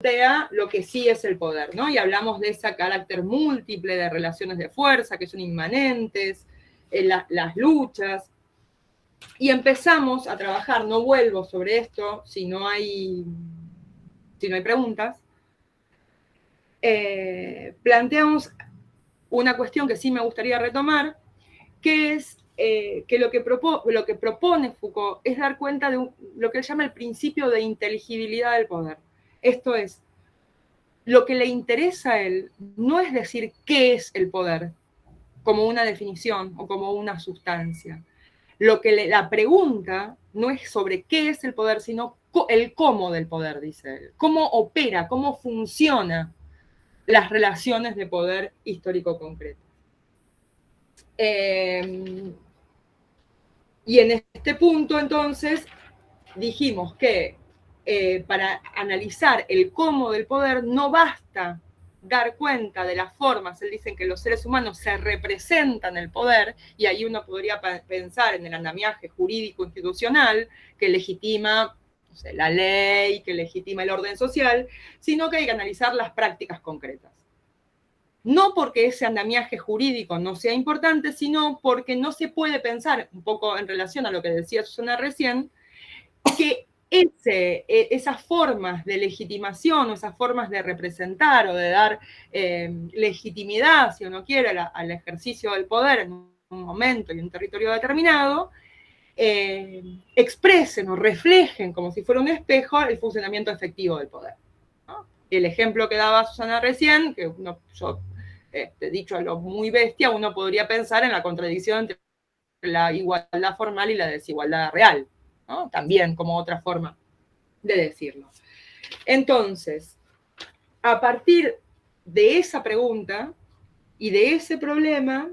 plantea lo que sí es el poder, ¿no? Y hablamos de ese carácter múltiple de relaciones de fuerza que son inmanentes, las luchas, y empezamos a trabajar, no vuelvo sobre esto si no hay preguntas, planteamos una cuestión que sí me gustaría retomar, que es que lo que propone Foucault es dar cuenta de lo que él llama el principio de inteligibilidad del poder. Esto es, lo que le interesa a él no es decir qué es el poder, como una definición o como una sustancia. La pregunta no es sobre qué es el poder, sino el cómo del poder, dice él. Cómo opera, cómo funciona las relaciones de poder histórico concretas. Y en este punto, entonces, dijimos que para analizar el cómo del poder no basta dar cuenta de las formas. Él dice que los seres humanos se representan el poder, y ahí uno podría pensar en el andamiaje jurídico institucional que legitima, no sé, la ley, que legitima el orden social, sino que hay que analizar las prácticas concretas. No porque ese andamiaje jurídico no sea importante, sino porque no se puede pensar, un poco en relación a lo que decía Susana recién, que esas formas de legitimación o esas formas de representar o de dar legitimidad, si uno quiere, al ejercicio del poder en un momento y un territorio determinado, expresen o reflejen como si fuera un espejo el funcionamiento efectivo del poder, ¿no? El ejemplo que daba Susana recién, que yo dicho a lo muy bestia, uno podría pensar en la contradicción entre la igualdad formal y la desigualdad real, ¿no? También como otra forma de decirlo. Entonces, a partir de esa pregunta y de ese problema,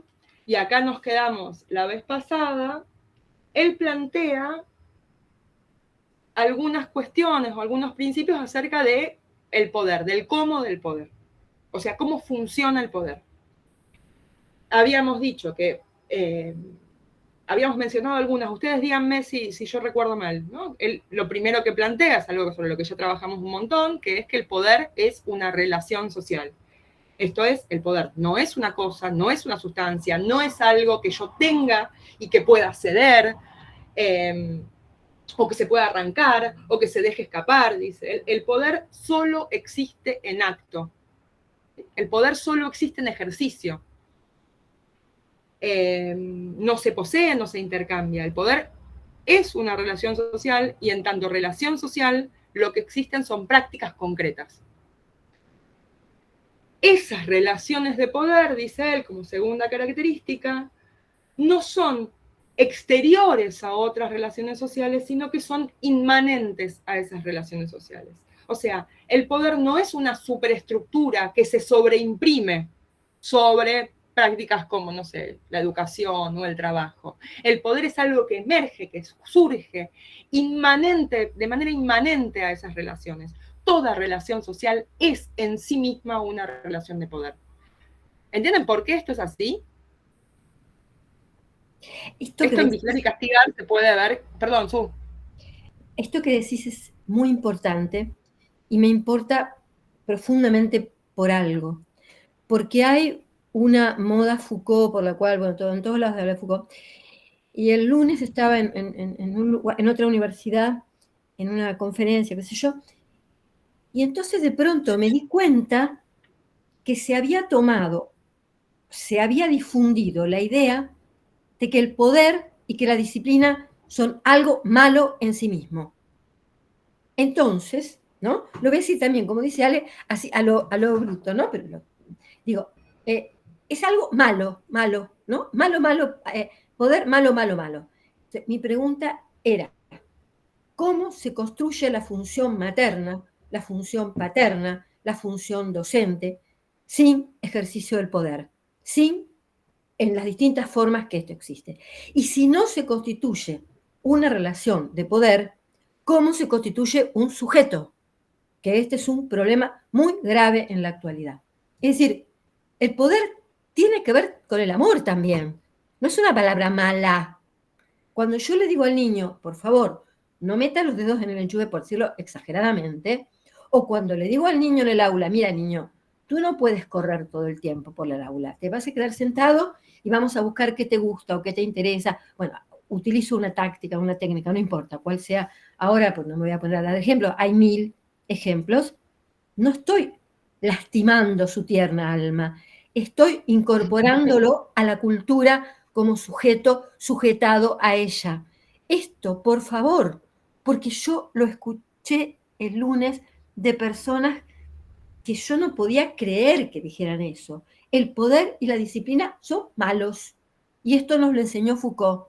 y acá nos quedamos la vez pasada, él plantea algunas cuestiones o algunos principios acerca de el poder, del cómo del poder. O sea, cómo funciona el poder. Habíamos dicho que habíamos mencionado algunas, ustedes díganme si yo recuerdo mal, ¿no? Lo primero que plantea es algo sobre lo que ya trabajamos un montón, que es que el poder es una relación social. Esto es, el poder no es una cosa, no es una sustancia, no es algo que yo tenga y que pueda ceder, o que se pueda arrancar, o que se deje escapar, dice. El poder solo existe en acto. El poder solo existe en ejercicio. No se posee, no se intercambia. El poder es una relación social, y en tanto relación social, lo que existen son prácticas concretas. Esas relaciones de poder, dice él, como segunda característica, no son exteriores a otras relaciones sociales, sino que son inmanentes a esas relaciones sociales. O sea, el poder no es una superestructura que se sobreimprime sobre prácticas como, no sé, la educación o el trabajo. El poder es algo que emerge, que surge inmanente, de manera inmanente a esas relaciones. Toda relación social es en sí misma una relación de poder. ¿Entienden por qué esto es así? Esto en Vigilar y Castigar se puede ver. Perdón, Su. Esto que decís es muy importante y me importa profundamente por algo. Porque hay una moda Foucault por la cual, bueno, en todos lados habla de Foucault. Y el lunes estaba en otra universidad, en una conferencia, qué sé yo, y entonces de pronto me di cuenta que se había difundido la idea de que el poder y que la disciplina son algo malo en sí mismo. Entonces, ¿no? Lo voy a decir también, como dice Ale, así a lo bruto, ¿no? Pero digo, es algo malo, ¿no? Malo, poder, malo. Entonces, mi pregunta era, ¿cómo se construye la función materna, la función paterna, la función docente, sin ejercicio del poder? En las distintas formas que esto existe. Y si no se constituye una relación de poder, ¿cómo se constituye un sujeto? Que este es un problema muy grave en la actualidad. Es decir, el poder tiene que ver con el amor también. No es una palabra mala. Cuando yo le digo al niño, por favor, no meta los dedos en el enchufe, por decirlo exageradamente, O cuando le digo al niño en el aula, mira niño, tú no puedes correr todo el tiempo por el aula, te vas a quedar sentado y vamos a buscar qué te gusta o qué te interesa. Bueno, utilizo una táctica, una técnica, no importa cuál sea. Ahora, pues no me voy a poner a dar ejemplos, hay 1000 ejemplos. No estoy lastimando su tierna alma, estoy incorporándolo a la cultura como sujeto sujetado a ella. Esto, por favor, porque yo lo escuché el lunes de personas que yo no podía creer que dijeran eso. El poder y la disciplina son malos. Y esto nos lo enseñó Foucault.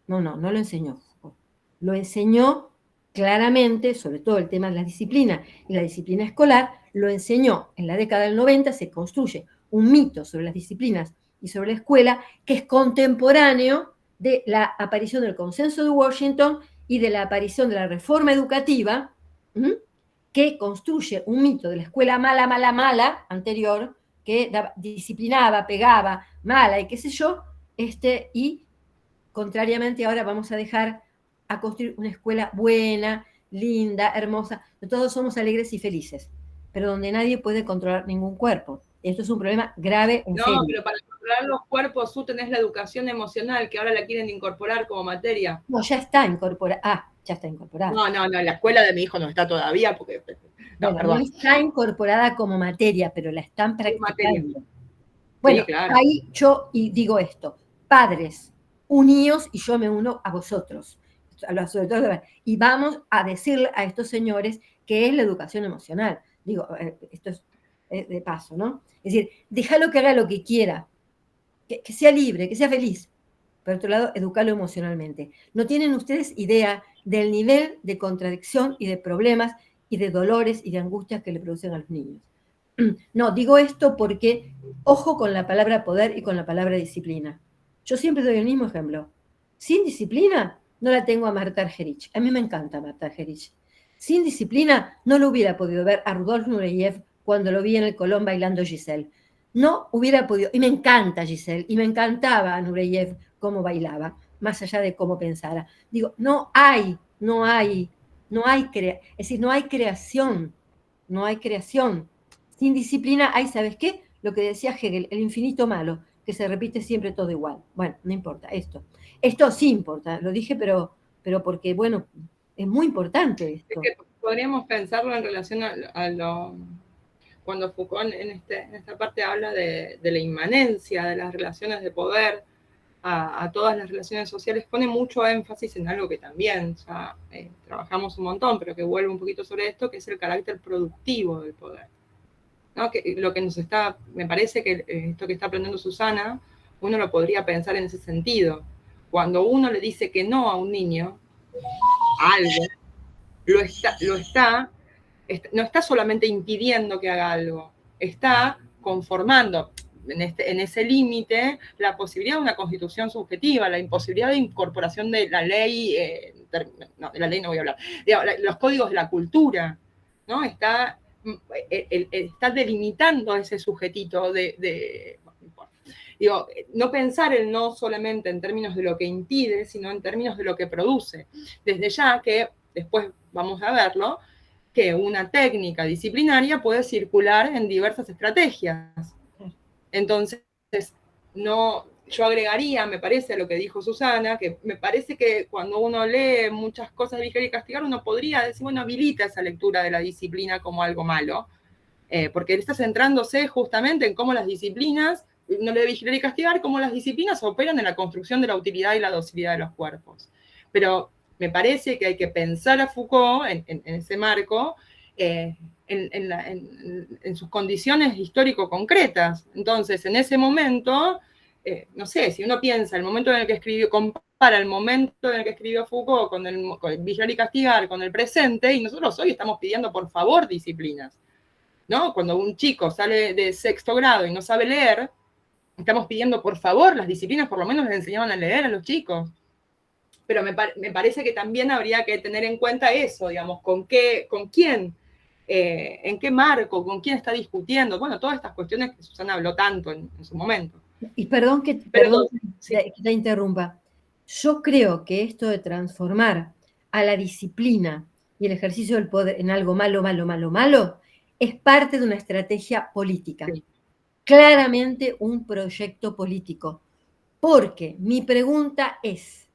No lo enseñó Foucault. Lo enseñó claramente, sobre todo el tema de la disciplina y la disciplina escolar, lo enseñó en la década del 90, se construye un mito sobre las disciplinas y sobre la escuela que es contemporáneo de la aparición del consenso de Washington y de la aparición de la reforma educativa, que construye un mito de la escuela mala anterior, que disciplinaba, pegaba, mala y qué sé yo, y contrariamente ahora vamos a dejar a construir una escuela buena, linda, hermosa, donde todos somos alegres y felices, pero donde nadie puede controlar ningún cuerpo. Esto es un problema grave, en serio. No, pero para controlar los cuerpos, tú tenés la educación emocional, que ahora la quieren incorporar como materia. No, ya está incorporada. Ya está incorporada. No, la escuela de mi hijo no está todavía, porque... No, bueno, no está incorporada como materia, pero la están practicando. Bueno, sí, claro. Ahí yo digo esto, padres, uníos y yo me uno a vosotros, sobre todo, y vamos a decirle a estos señores que es la educación emocional. Digo, esto es de paso, ¿no? Es decir, déjalo que haga lo que quiera, que sea libre, que sea feliz. Por otro lado, educarlo emocionalmente. No tienen ustedes idea del nivel de contradicción y de problemas y de dolores y de angustias que le producen a los niños. No, digo esto porque ojo con la palabra poder y con la palabra disciplina. Yo siempre doy el mismo ejemplo. Sin disciplina no la tengo a Marta Argerich. A mí me encanta Marta Argerich. Sin disciplina no lo hubiera podido ver a Rudolf Nureyev cuando lo vi en el Colón bailando Giselle. No hubiera podido, y me encanta Giselle, y me encantaba Nureyev cómo bailaba, más allá de cómo pensara. Digo, no hay es decir, no hay creación. Sin disciplina hay, ¿sabes qué? Lo que decía Hegel, el infinito malo, que se repite siempre todo igual. Bueno, no importa, esto. Esto sí importa, lo dije, pero porque, bueno, es muy importante esto. Es que podríamos pensarlo en relación a lo... Cuando Foucault en esta parte habla de la inmanencia de las relaciones de poder a todas las relaciones sociales, pone mucho énfasis en algo que también ya trabajamos un montón, pero que vuelve un poquito sobre esto, que es el carácter productivo del poder. ¿No? Que lo que nos está, me parece que esto que está aprendiendo Susana, uno lo podría pensar en ese sentido. Cuando uno le dice que no a un niño, a algo, no está solamente impidiendo que haga algo, está conformando en ese límite la posibilidad de una constitución subjetiva, la imposibilidad de incorporación de la ley, de la ley no voy a hablar, los códigos de la cultura, ¿no? Está delimitando ese sujetito digo, no pensar el no solamente en términos de lo que impide, sino en términos de lo que produce. Desde ya que, después vamos a verlo, que una técnica disciplinaria puede circular en diversas estrategias. Entonces, yo agregaría, me parece, a lo que dijo Susana, que me parece que cuando uno lee muchas cosas de Vigilar y Castigar, uno podría decir, bueno, habilita esa lectura de la disciplina como algo malo, porque está centrándose justamente en cómo las disciplinas, no le de Vigilar y Castigar, cómo las disciplinas operan en la construcción de la utilidad y la docilidad de los cuerpos. Pero me parece que hay que pensar a Foucault en ese marco, en sus condiciones histórico-concretas. Entonces, en ese momento, no sé, si uno piensa el momento en el que escribió, compara el momento en el que escribió Foucault con el Vigilar y Castigar, con el presente, y nosotros hoy estamos pidiendo, por favor, disciplinas, ¿no? Cuando un chico sale de 6º grado y no sabe leer, estamos pidiendo, por favor, las disciplinas por lo menos les enseñaban a leer a los chicos. Pero me parece que también habría que tener en cuenta eso, digamos, con quién, en qué marco, con quién está discutiendo. Bueno, todas estas cuestiones que Susana habló tanto en su momento. Y perdón que te interrumpa. Yo creo que esto de transformar a la disciplina y el ejercicio del poder en algo malo, malo, malo, malo, es parte de una estrategia política. Sí. Claramente un proyecto político. Porque mi pregunta es,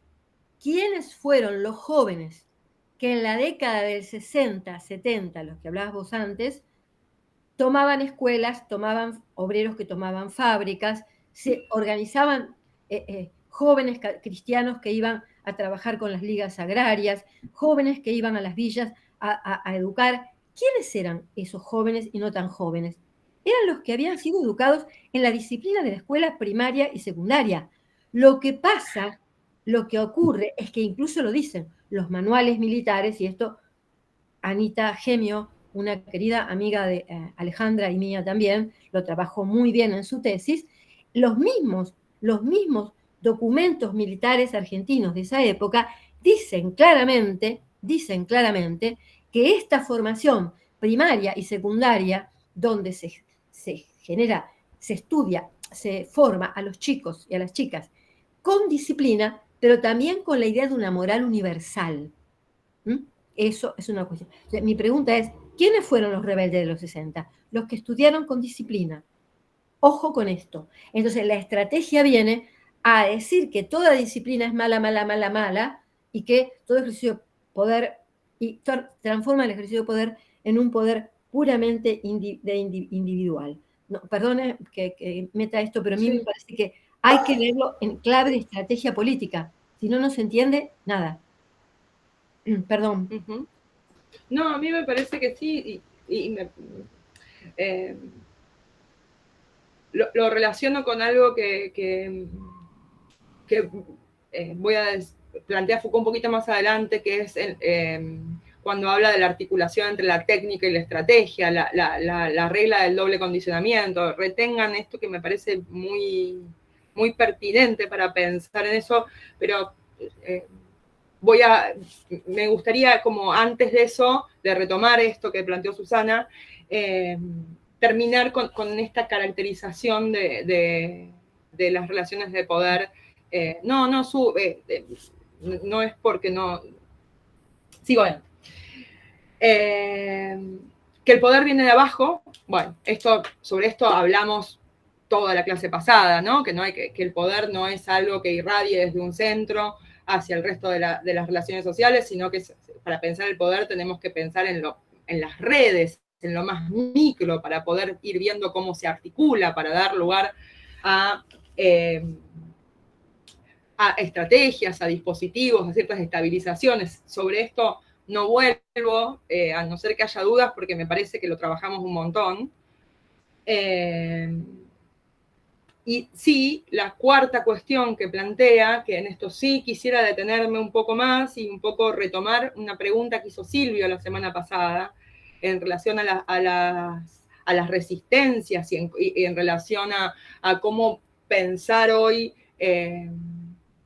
¿quiénes fueron los jóvenes que en la década del 60, 70, los que hablabas vos antes, tomaban escuelas, tomaban obreros que tomaban fábricas, se organizaban jóvenes cristianos que iban a trabajar con las ligas agrarias, jóvenes que iban a las villas a educar? ¿Quiénes eran esos jóvenes y no tan jóvenes? Eran los que habían sido educados en la disciplina de la escuela primaria y secundaria. Lo que pasa, lo que ocurre, es que incluso lo dicen los manuales militares, y esto Anita Gemio, una querida amiga de Alejandra y mía también, lo trabajó muy bien en su tesis, los mismos documentos militares argentinos de esa época dicen claramente que esta formación primaria y secundaria, donde se genera, se estudia, se forma a los chicos y a las chicas con disciplina, pero también con la idea de una moral universal. ¿Mm? Eso es una cuestión. O sea, mi pregunta es, ¿quiénes fueron los rebeldes de los 60? Los que estudiaron con disciplina. Ojo con esto. Entonces la estrategia viene a decir que toda disciplina es mala, mala, mala, mala, y que todo ejercicio de poder, y transforma el ejercicio de poder en un poder puramente individual. No, perdone que meta esto, pero a mí me parece que hay que leerlo en clave de estrategia política. Si no, no se entiende nada. Perdón. Uh-huh. No, a mí me parece que sí, eh, lo relaciono con algo que voy a plantear Foucault un poquito más adelante, que es cuando habla de la articulación entre la técnica y la estrategia, la regla del doble condicionamiento. Retengan esto que me parece muy, muy pertinente para pensar en eso, pero me gustaría, como antes de eso, de retomar esto que planteó Susana, terminar con esta caracterización de las relaciones de poder. No es porque no. Sigo bien. Que el poder viene de abajo. Bueno, sobre esto hablamos toda la clase pasada, ¿no? Que el poder no es algo que irradie desde un centro hacia el resto de las relaciones sociales, sino que para pensar el poder tenemos que pensar en las redes, en lo más micro, para poder ir viendo cómo se articula, para dar lugar a estrategias, a dispositivos, a ciertas estabilizaciones. Sobre esto no vuelvo, a no ser que haya dudas, porque me parece que lo trabajamos un montón. Y sí, la cuarta cuestión que plantea, que en esto sí quisiera detenerme un poco más y un poco retomar una pregunta que hizo Silvio la semana pasada en relación a las resistencias y en relación a cómo pensar hoy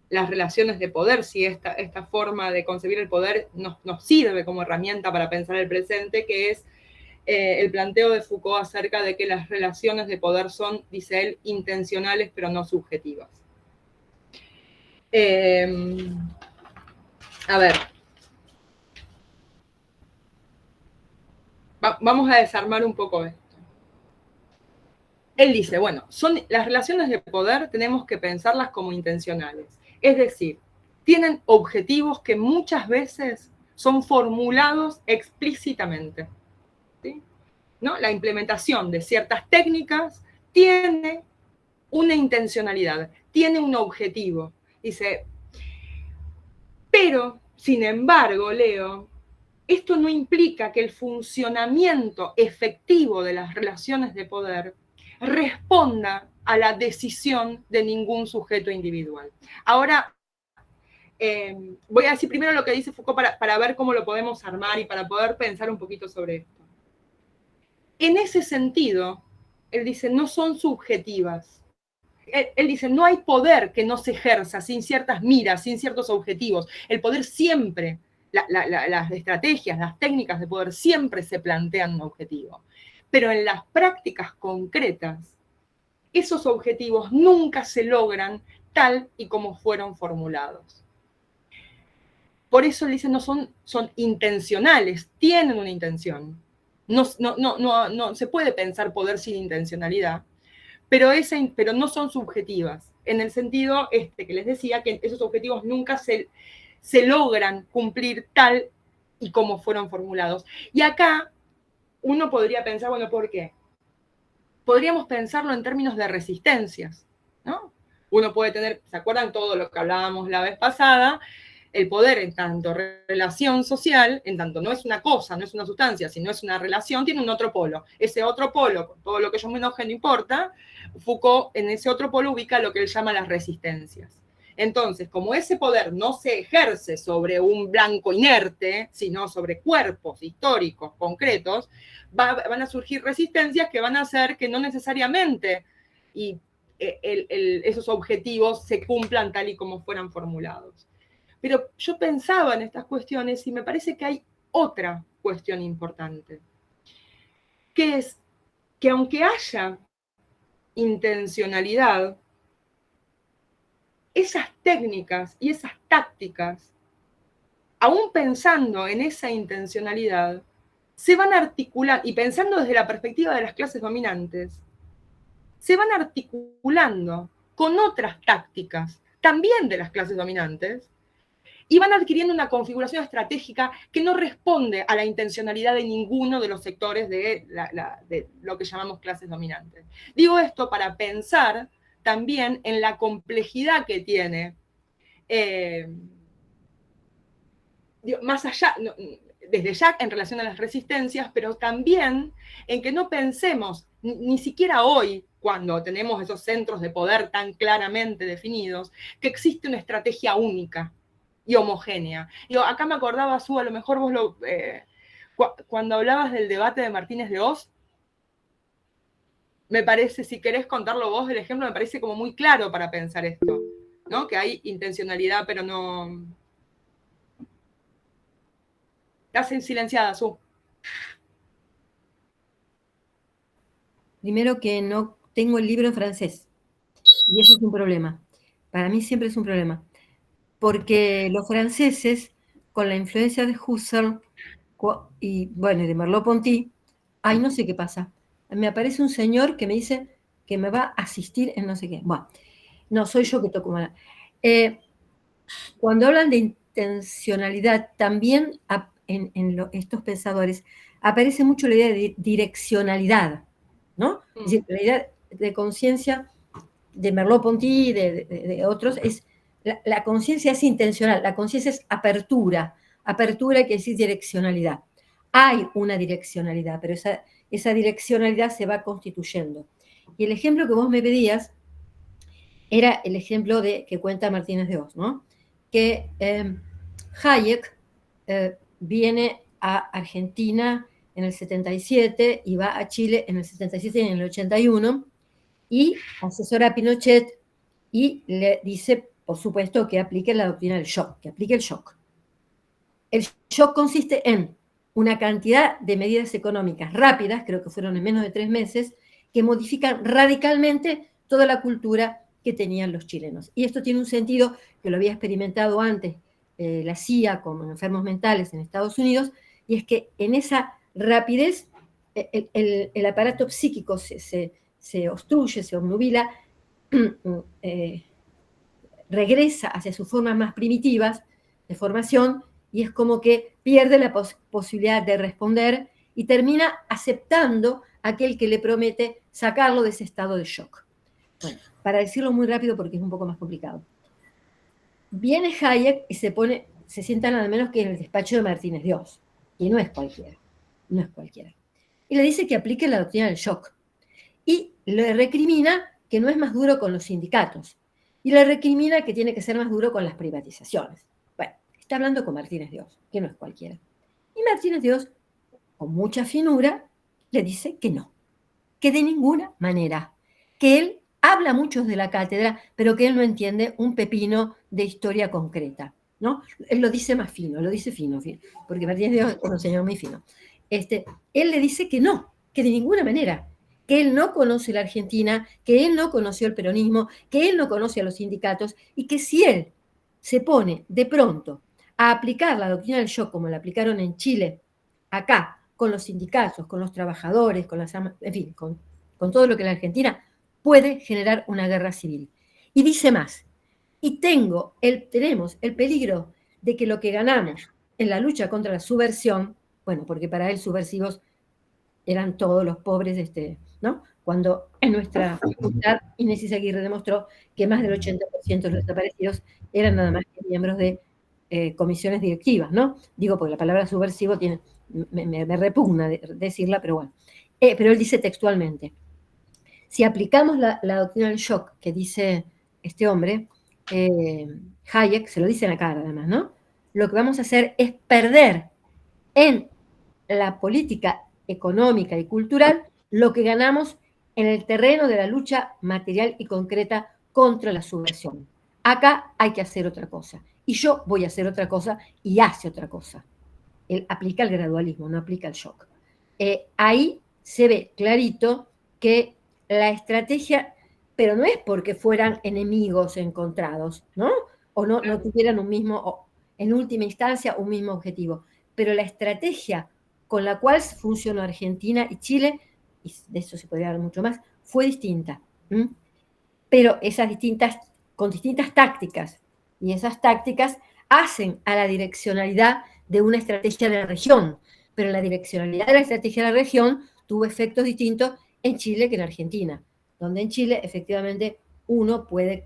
las relaciones de poder, si esta forma de concebir el poder nos sirve como herramienta para pensar el presente, que es el planteo de Foucault acerca de que las relaciones de poder son, dice él, intencionales pero no subjetivas. A ver. Vamos a desarmar un poco esto. Él dice, bueno, las relaciones de poder tenemos que pensarlas como intencionales. Es decir, tienen objetivos que muchas veces son formulados explícitamente. ¿Sí? ¿No? La implementación de ciertas técnicas tiene una intencionalidad, tiene un objetivo. Dice, pero, sin embargo, Leo, esto no implica que el funcionamiento efectivo de las relaciones de poder responda a la decisión de ningún sujeto individual. Ahora, voy a decir primero lo que dice Foucault para ver cómo lo podemos armar y para poder pensar un poquito sobre esto. En ese sentido, él dice, no son subjetivas. Él dice, no hay poder que no se ejerza sin ciertas miras, sin ciertos objetivos. El poder siempre, las estrategias, las técnicas de poder siempre se plantean un objetivo. Pero en las prácticas concretas, esos objetivos nunca se logran tal y como fueron formulados. por eso le dicen son intencionales, tienen una intención. No se puede pensar poder sin intencionalidad, pero no son subjetivas, en el sentido que les decía, que esos objetivos nunca se logran cumplir tal y como fueron formulados. Y acá uno podría pensar, bueno, ¿por qué? Podríamos pensarlo en términos de resistencias, ¿no? Uno puede tener, ¿se acuerdan todo lo que hablábamos la vez pasada? El poder en tanto relación social, en tanto no es una cosa, no es una sustancia, sino es una relación, tiene un otro polo. Ese otro polo, con todo lo que yo me enoje no importa, Foucault en ese otro polo ubica lo que él llama las resistencias. Entonces, como ese poder no se ejerce sobre un blanco inerte, sino sobre cuerpos históricos concretos, van a surgir resistencias que van a hacer que no necesariamente esos objetivos se cumplan tal y como fueran formulados. Pero yo pensaba en estas cuestiones y me parece que hay otra cuestión importante, que es que aunque haya intencionalidad, esas técnicas y esas tácticas, aún pensando en esa intencionalidad, se van a articular, y pensando desde la perspectiva de las clases dominantes, se van articulando con otras tácticas, también de las clases dominantes, y van adquiriendo una configuración estratégica que no responde a la intencionalidad de ninguno de los sectores de lo que llamamos clases dominantes. Digo esto para pensar también en la complejidad que tiene, más allá, desde ya en relación a las resistencias, pero también en que no pensemos, ni siquiera hoy, cuando tenemos esos centros de poder tan claramente definidos, que existe una estrategia única y homogénea. Yo acá me acordaba, Su, a lo mejor vos cuando hablabas del debate de Martínez de Oz, me parece, si querés contarlo vos, el ejemplo me parece como muy claro para pensar esto, ¿no? Que hay intencionalidad, pero no... Estás silenciada, Su. Primero que no tengo el libro en francés, y eso es un problema. Para mí siempre es un problema, porque los franceses, con la influencia de Husserl y bueno, de Merleau-Ponty, ay, no sé qué pasa. Me aparece un señor que me dice que me va a asistir en no sé qué. Bueno, no, soy yo que toco mal. Cuando hablan de intencionalidad, también estos pensadores aparece mucho la idea de direccionalidad, ¿no? Es decir, la idea de conciencia de Merleau-Ponty y de otros es la conciencia es intencional, la conciencia es apertura quiere decir direccionalidad. Hay una direccionalidad, pero esa direccionalidad se va constituyendo. Y el ejemplo que vos me pedías era el ejemplo que cuenta Martínez de Oz, ¿no? Que Hayek viene a Argentina en el 77 y va a Chile en el 77 y en el 81 y asesora a Pinochet y le dice, por supuesto, que aplique la doctrina del shock, que aplique el shock. El shock consiste en una cantidad de medidas económicas rápidas, creo que fueron en menos de 3 meses, que modifican radicalmente toda la cultura que tenían los chilenos. Y esto tiene un sentido que lo había experimentado antes la CIA con enfermos mentales en Estados Unidos, y es que en esa rapidez el aparato psíquico se obstruye, se obnubila, regresa hacia sus formas más primitivas de formación y es como que pierde la posibilidad de responder y termina aceptando a aquel que le promete sacarlo de ese estado de shock. Bueno, para decirlo muy rápido porque es un poco más complicado. Viene Hayek y se sienta nada menos que en el despacho de Martínez de Oz, y no es cualquiera, no es cualquiera. Y le dice que aplique la doctrina del shock. Y le recrimina que no es más duro con los sindicatos. Y le recrimina que tiene que ser más duro con las privatizaciones. Bueno, está hablando con Martínez de Oz, que no es cualquiera. Y Martínez de Oz, con mucha finura, le dice que no, que de ninguna manera, que él habla mucho de la cátedra, pero que él no entiende un pepino de historia concreta, ¿no? Él lo dice más fino, lo dice fino, porque Martínez de Oz es un señor muy fino. Él le dice que no, que de ninguna manera, que él no conoce la Argentina, que él no conoció el peronismo, que él no conoce a los sindicatos y que si él se pone de pronto a aplicar la doctrina del shock como la aplicaron en Chile, acá, con los sindicatos, con los trabajadores, con las amas, en fin, con todo lo que la Argentina puede generar una guerra civil. Y dice más, y tenemos el peligro de que lo que ganamos en la lucha contra la subversión, bueno, porque para él subversivos eran todos los pobres, ¿no? Cuando en nuestra facultad Inés Izaguirre demostró que más del 80% de los desaparecidos eran nada más que miembros de comisiones directivas, ¿no? Digo, porque la palabra subversivo me repugna decirla, pero bueno. Pero él dice textualmente, si aplicamos la doctrina del shock que dice este hombre, Hayek, se lo dice en la cara además, ¿no? Lo que vamos a hacer es perder en la política económica y cultural lo que ganamos en el terreno de la lucha material y concreta contra la subversión. Acá hay que hacer otra cosa. Y yo voy a hacer otra cosa y hace otra cosa. Él aplica el gradualismo, no aplica el shock. Ahí se ve clarito que la estrategia, pero no es porque fueran enemigos encontrados, ¿no? O no tuvieran un mismo, en última instancia, un mismo objetivo. Pero la estrategia con la cual funcionó Argentina y Chile, y de eso se podría hablar mucho más, fue distinta. Pero con distintas tácticas, y esas tácticas hacen a la direccionalidad de una estrategia de la región, pero la direccionalidad de la estrategia de la región tuvo efectos distintos en Chile que en Argentina, donde en Chile efectivamente uno puede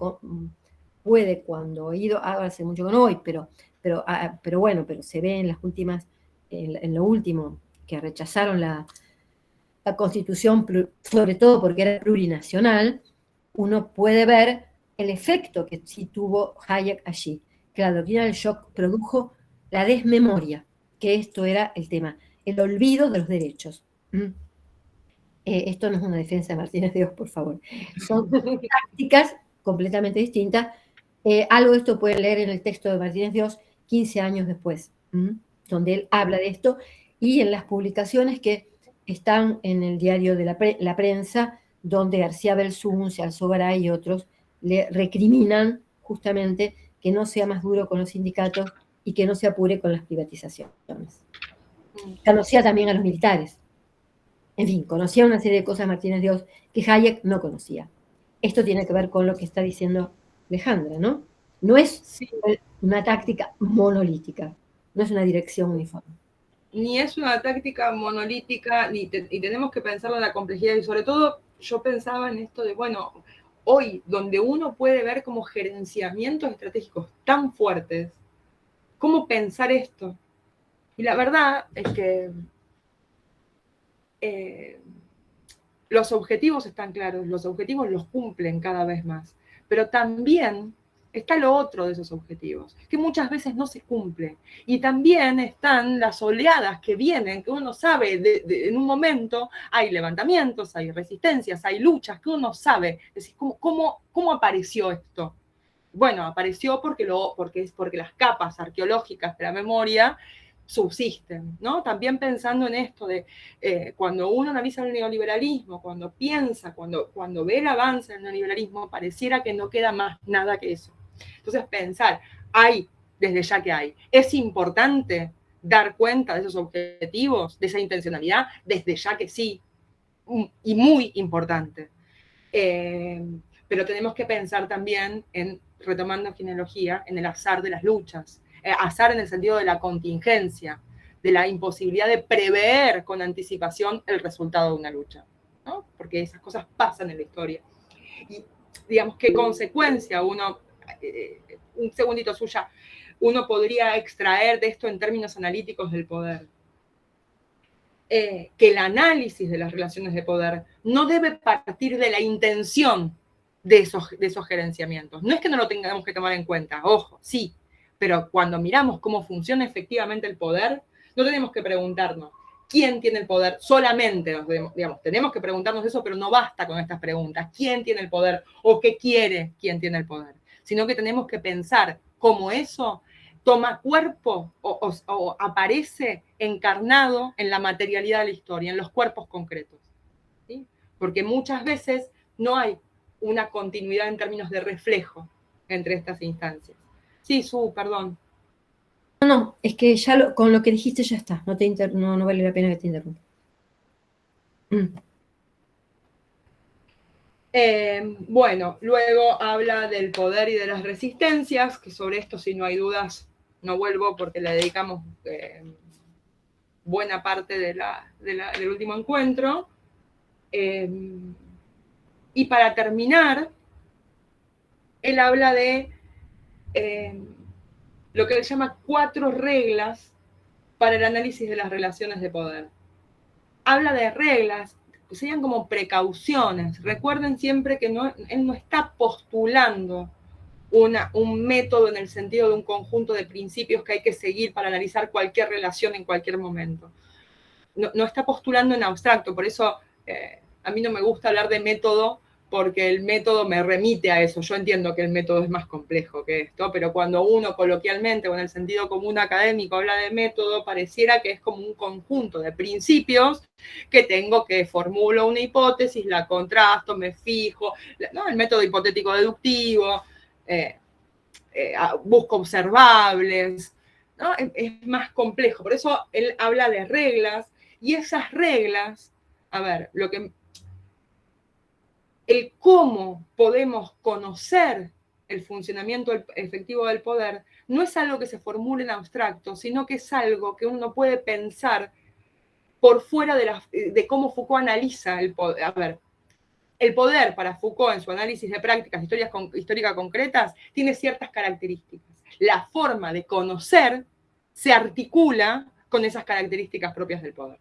cuando he ido, ahora hace mucho que no voy, pero bueno, pero se ve en las últimas, en lo último, que rechazaron la Constitución, sobre todo porque era plurinacional, uno puede ver el efecto que sí tuvo Hayek allí, que la doctrina del shock produjo la desmemoria, que esto era el tema, el olvido de los derechos. Esto no es una defensa de Martínez Dios, por favor. Son tácticas completamente distintas. Algo de esto pueden leer en el texto de Martínez Dios 15 años después, donde él habla de esto, y en las publicaciones que están en el diario de la prensa, donde García Belsunce, Alzogaray y otros le recriminan justamente que no sea más duro con los sindicatos y que no se apure con las privatizaciones. Conocía también a los militares. En fin, conocía una serie de cosas Martínez Dios que Hayek no conocía. Esto tiene que ver con lo que está diciendo Alejandra, ¿no? No es una táctica monolítica, no es una dirección uniforme. Ni es una táctica monolítica, y tenemos que pensarlo en la complejidad, y sobre todo yo pensaba en esto de, bueno, hoy, donde uno puede ver como gerenciamientos estratégicos tan fuertes, ¿cómo pensar esto? Y la verdad es que los objetivos están claros, los objetivos los cumplen cada vez más, pero también está lo otro de esos objetivos, que muchas veces no se cumple. Y también están las oleadas que vienen, que uno sabe, en un momento hay levantamientos, hay resistencias, hay luchas, que uno sabe. Es decir, ¿cómo apareció esto? Bueno, apareció porque las capas arqueológicas de la memoria subsisten, ¿no? También pensando en esto de cuando uno analiza el neoliberalismo, cuando piensa, cuando ve el avance del neoliberalismo, pareciera que no queda más nada que eso. Entonces, pensar, desde ya que hay. Es importante dar cuenta de esos objetivos, de esa intencionalidad, desde ya que sí, y muy importante. Pero tenemos que pensar también retomando genealogía, en el azar de las luchas. Azar en el sentido de la contingencia, de la imposibilidad de prever con anticipación el resultado de una lucha, ¿no? Porque esas cosas pasan en la historia. Y digamos, ¿qué consecuencia un segundito suya, uno podría extraer de esto en términos analíticos del poder? Que el análisis de las relaciones de poder no debe partir de la intención de esos gerenciamientos. No es que no lo tengamos que tomar en cuenta, ojo, sí, pero cuando miramos cómo funciona efectivamente el poder, no tenemos que preguntarnos quién tiene el poder, solamente tenemos que preguntarnos eso, pero no basta con estas preguntas, quién tiene el poder o qué quiere quién tiene el poder, sino que tenemos que pensar cómo eso toma cuerpo o aparece encarnado en la materialidad de la historia, en los cuerpos concretos. ¿Sí? Porque muchas veces no hay una continuidad en términos de reflejo entre estas instancias. Sí, perdón. No, es que ya con lo que dijiste ya está, no vale la pena que te interrumpa. Bueno, luego habla del poder y de las resistencias, que sobre esto, si no hay dudas, no vuelvo porque le dedicamos buena parte del último encuentro. Y para terminar, él habla de lo que él llama 4 reglas para el análisis de las relaciones de poder. Habla de reglas, que serían como precauciones. Recuerden siempre que él no está postulando un método en el sentido de un conjunto de principios que hay que seguir para analizar cualquier relación en cualquier momento. No está postulando en abstracto, por eso a mí no me gusta hablar de método, porque el método me remite a eso. Yo entiendo que el método es más complejo que esto, pero cuando uno coloquialmente o en el sentido común académico habla de método, pareciera que es como un conjunto de principios que tengo, que formulo una hipótesis, la contrasto, me fijo, ¿no? El método hipotético deductivo, busco observables, ¿no? Es más complejo. Por eso él habla de reglas, y esas reglas, a ver, el cómo podemos conocer el funcionamiento efectivo del poder no es algo que se formule en abstracto, sino que es algo que uno puede pensar por fuera de cómo Foucault analiza el poder. A ver, el poder para Foucault en su análisis de prácticas históricas concretas tiene ciertas características. La forma de conocer se articula con esas características propias del poder.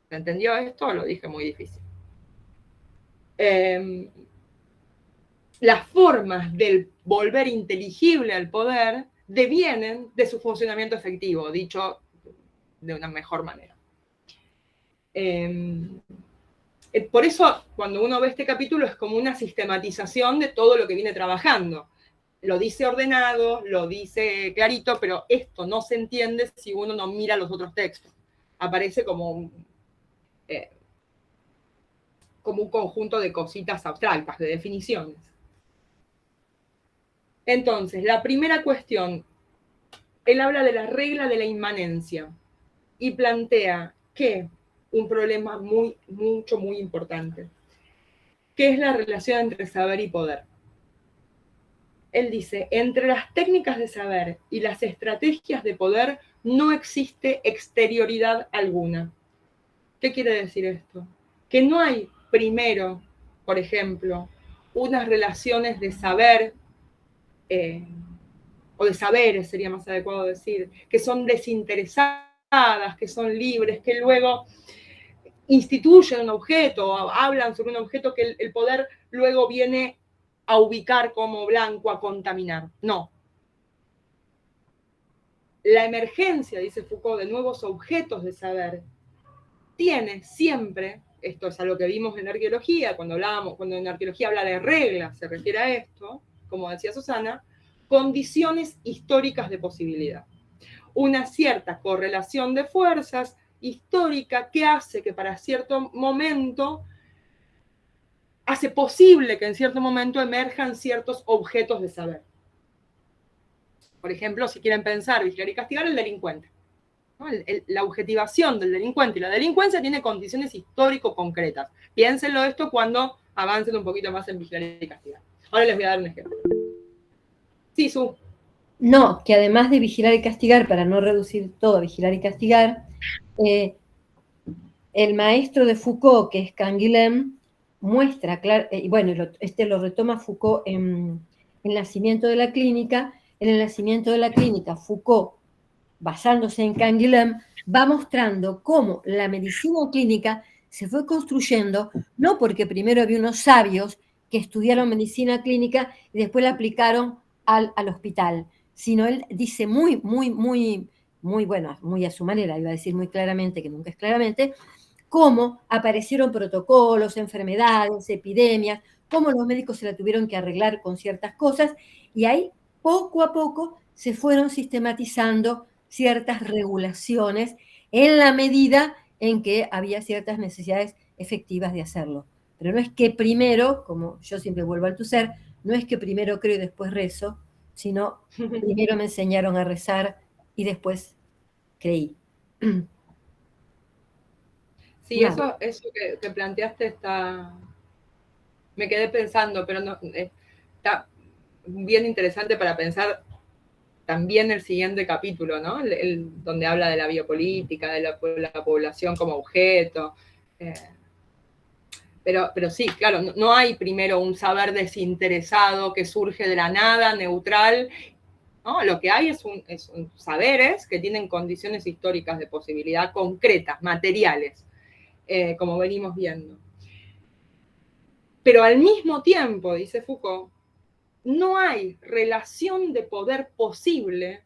¿Se entendió esto? Lo dije muy difícil. Las formas del volver inteligible al poder devienen de su funcionamiento efectivo, dicho de una mejor manera. Por eso, cuando uno ve este capítulo, es como una sistematización de todo lo que viene trabajando. Lo dice ordenado, lo dice clarito, pero esto no se entiende si uno no mira los otros textos. Aparece como un conjunto de cositas abstractas, de definiciones. Entonces, la primera cuestión, él habla de la regla de la inmanencia y plantea que un problema muy importante, que es la relación entre saber y poder. Él dice, entre las técnicas de saber y las estrategias de poder no existe exterioridad alguna. ¿Qué quiere decir esto? Que no hay primero, por ejemplo, unas relaciones de saber, o de saberes sería más adecuado decir, que son desinteresadas, que son libres, que luego instituyen un objeto, hablan sobre un objeto que el poder luego viene a ubicar como blanco, a contaminar. No. La emergencia, dice Foucault, de nuevos objetos de saber tiene siempre, esto es algo que vimos en arqueología, cuando en arqueología habla de reglas, se refiere a esto, como decía Susana, condiciones históricas de posibilidad. Una cierta correlación de fuerzas histórica que hace que para cierto momento hace posible que en cierto momento emerjan ciertos objetos de saber. Por ejemplo, si quieren pensar, vigilar y castigar, el delincuente. ¿No? La objetivación del delincuente y la delincuencia tiene condiciones histórico-concretas. Piénsenlo esto cuando avancen un poquito más en vigilar y castigar. Ahora les voy a dar un ejemplo. Sí, Su. No, que además de vigilar y castigar, para no reducir todo a vigilar y castigar, el maestro de Foucault, que es Canguilhem, muestra, bueno, lo retoma Foucault en El nacimiento de la clínica. En El nacimiento de la clínica, Foucault, basándose en Canguilhem, va mostrando cómo la medicina clínica se fue construyendo, no porque primero había unos sabios que estudiaron medicina clínica y después la aplicaron al hospital, sino él dice muy bueno, muy a su manera, iba a decir muy claramente, que nunca es claramente, cómo aparecieron protocolos, enfermedades, epidemias, cómo los médicos se la tuvieron que arreglar con ciertas cosas, y ahí poco a poco se fueron sistematizando ciertas regulaciones en la medida en que había ciertas necesidades efectivas de hacerlo. Pero no es que primero, como yo siempre vuelvo al tu ser, no es que primero creo y después rezo, sino primero me enseñaron a rezar y después creí. Sí, eso que planteaste está... Me quedé pensando, pero no, está bien interesante para pensar también el siguiente capítulo, ¿no? Donde habla de la biopolítica, de la población como objeto. Pero sí, claro, no hay primero un saber desinteresado que surge de la nada, neutral, ¿no? Lo que hay es un saberes que tienen condiciones históricas de posibilidad concretas, materiales, como venimos viendo. Pero al mismo tiempo, dice Foucault, no hay relación de poder posible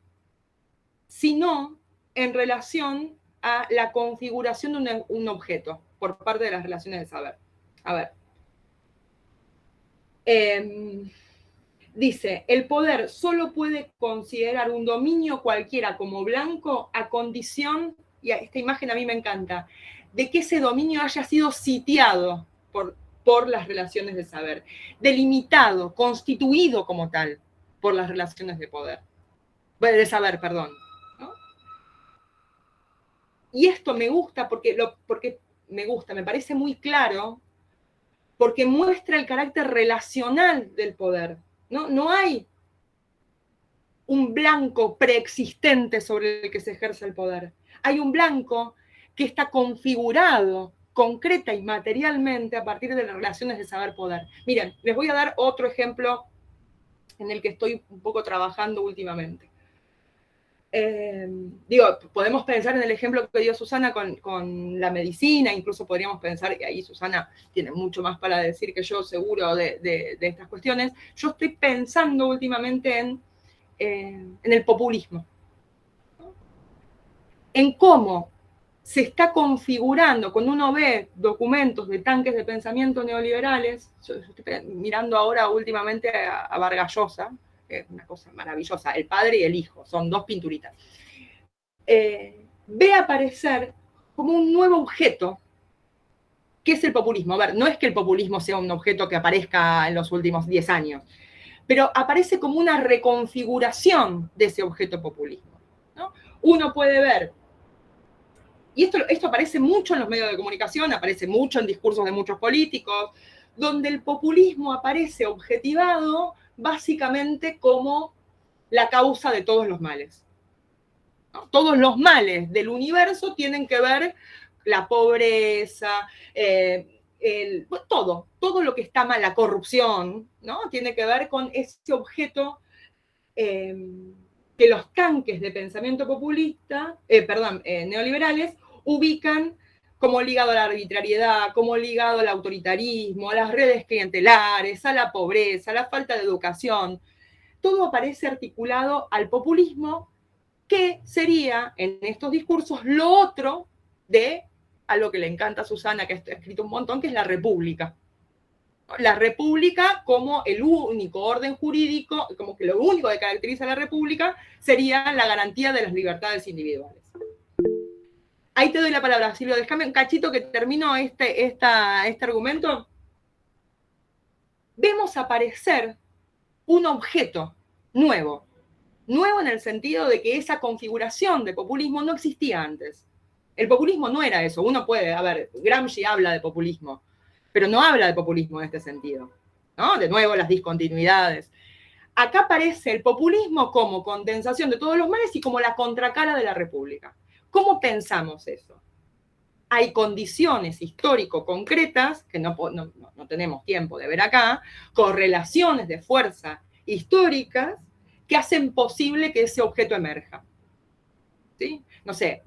sino en relación a la configuración de un objeto por parte de las relaciones de saber. A ver. Dice, el poder solo puede considerar un dominio cualquiera como blanco a condición, y esta imagen a mí me encanta, de que ese dominio haya sido sitiado por las relaciones de saber, delimitado, constituido como tal por las relaciones de poder, de saber, perdón. ¿No? Y esto me gusta porque me parece muy claro, porque muestra el carácter relacional del poder. No hay un blanco preexistente sobre el que se ejerce el poder. Hay un blanco que está configurado concreta y materialmente a partir de las relaciones de saber-poder. Miren, les voy a dar otro ejemplo en el que estoy un poco trabajando últimamente. Podemos pensar en el ejemplo que dio Susana con la medicina, incluso podríamos pensar, y ahí Susana tiene mucho más para decir que yo, seguro, de estas cuestiones. Yo estoy pensando últimamente en el populismo, ¿no? En cómo se está configurando, cuando uno ve documentos de tanques de pensamiento neoliberales, yo estoy mirando ahora últimamente a Vargas Llosa, que es una cosa maravillosa, el padre y el hijo, son dos pinturitas. Ve aparecer como un nuevo objeto. ¿Qué es el populismo? A ver, no es que el populismo sea un objeto que aparezca en los últimos 10 años, pero aparece como una reconfiguración de ese objeto populismo, ¿no? Uno puede ver, y esto aparece mucho en los medios de comunicación, aparece mucho en discursos de muchos políticos, donde el populismo aparece objetivado básicamente como la causa de todos los males, ¿no? Todos los males del universo tienen que ver la pobreza, todo lo que está mal, la corrupción, ¿no? Tiene que ver con ese objeto que los tanques de pensamiento populista, neoliberales, ubican como ligado a la arbitrariedad, como ligado al autoritarismo, a las redes clientelares, a la pobreza, a la falta de educación. Todo aparece articulado al populismo, que sería en estos discursos lo otro de a lo que le encanta a Susana, que ha escrito un montón, que es la república. La república como el único orden jurídico, como que lo único que caracteriza a la república sería la garantía de las libertades individuales. Ahí te doy la palabra, Silvio, déjame un cachito que termino este argumento. Vemos aparecer un objeto nuevo en el sentido de que esa configuración de populismo no existía antes. El populismo no era eso. Uno puede, a ver, Gramsci habla de populismo, pero no habla de populismo en este sentido, ¿no? De nuevo, las discontinuidades. Acá aparece el populismo como condensación de todos los males y como la contracara de la República. ¿Cómo pensamos eso? Hay condiciones histórico-concretas, que no tenemos tiempo de ver acá, correlaciones de fuerza históricas que hacen posible que ese objeto emerja. ¿Sí? No sé,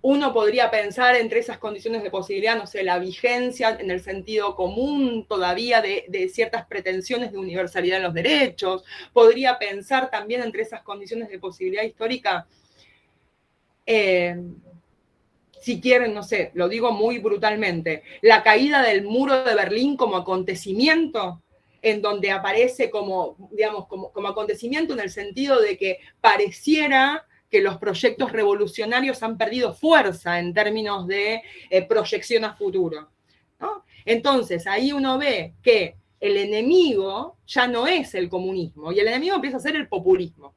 uno podría pensar entre esas condiciones de posibilidad, no sé, la vigencia en el sentido común todavía de ciertas pretensiones de universalidad de los derechos. Podría pensar también entre esas condiciones de posibilidad histórica, si quieren, no sé, lo digo muy brutalmente, la caída del muro de Berlín como acontecimiento, en donde aparece como acontecimiento en el sentido de que pareciera que los proyectos revolucionarios han perdido fuerza en términos de proyección a futuro, ¿no? Entonces, ahí uno ve que el enemigo ya no es el comunismo, y el enemigo empieza a ser el populismo.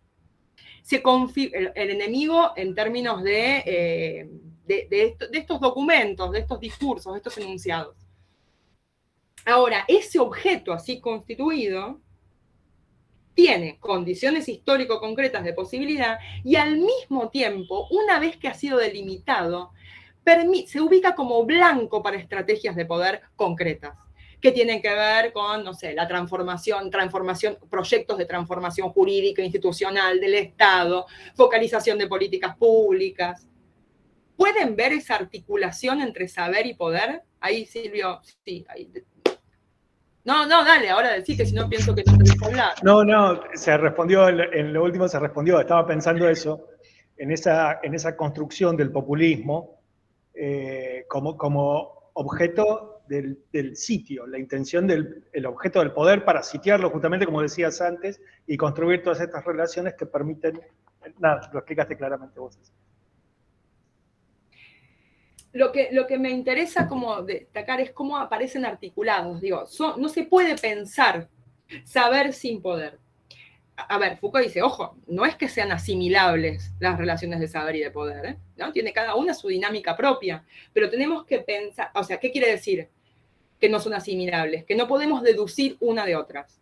el enemigo en términos de estos documentos, de estos discursos, de estos enunciados. Ahora, ese objeto así constituido tiene condiciones histórico-concretas de posibilidad y al mismo tiempo, una vez que ha sido delimitado, se ubica como blanco para estrategias de poder concretas, que tienen que ver con, no sé, la transformación, proyectos de transformación jurídica, institucional del Estado, focalización de políticas públicas. ¿Pueden ver esa articulación entre saber y poder? Ahí, Silvio, sí, ahí. No, dale, ahora decí que si no pienso que no te dejo hablar. No, se respondió, en lo último se respondió, estaba pensando eso, en esa construcción del populismo como objeto del sitio, la intención el objeto del poder para sitiarlo, justamente como decías antes, y construir todas estas relaciones que permiten, nada, lo explicaste claramente vos. Lo que me interesa como destacar es cómo aparecen articulados. Digo, no se puede pensar saber sin poder. A ver, Foucault dice, ojo, no es que sean asimilables las relaciones de saber y de poder, ¿no? Tiene cada una su dinámica propia, pero tenemos que pensar, o sea, ¿qué quiere decir que no son asimilables? Que no podemos deducir una de otras,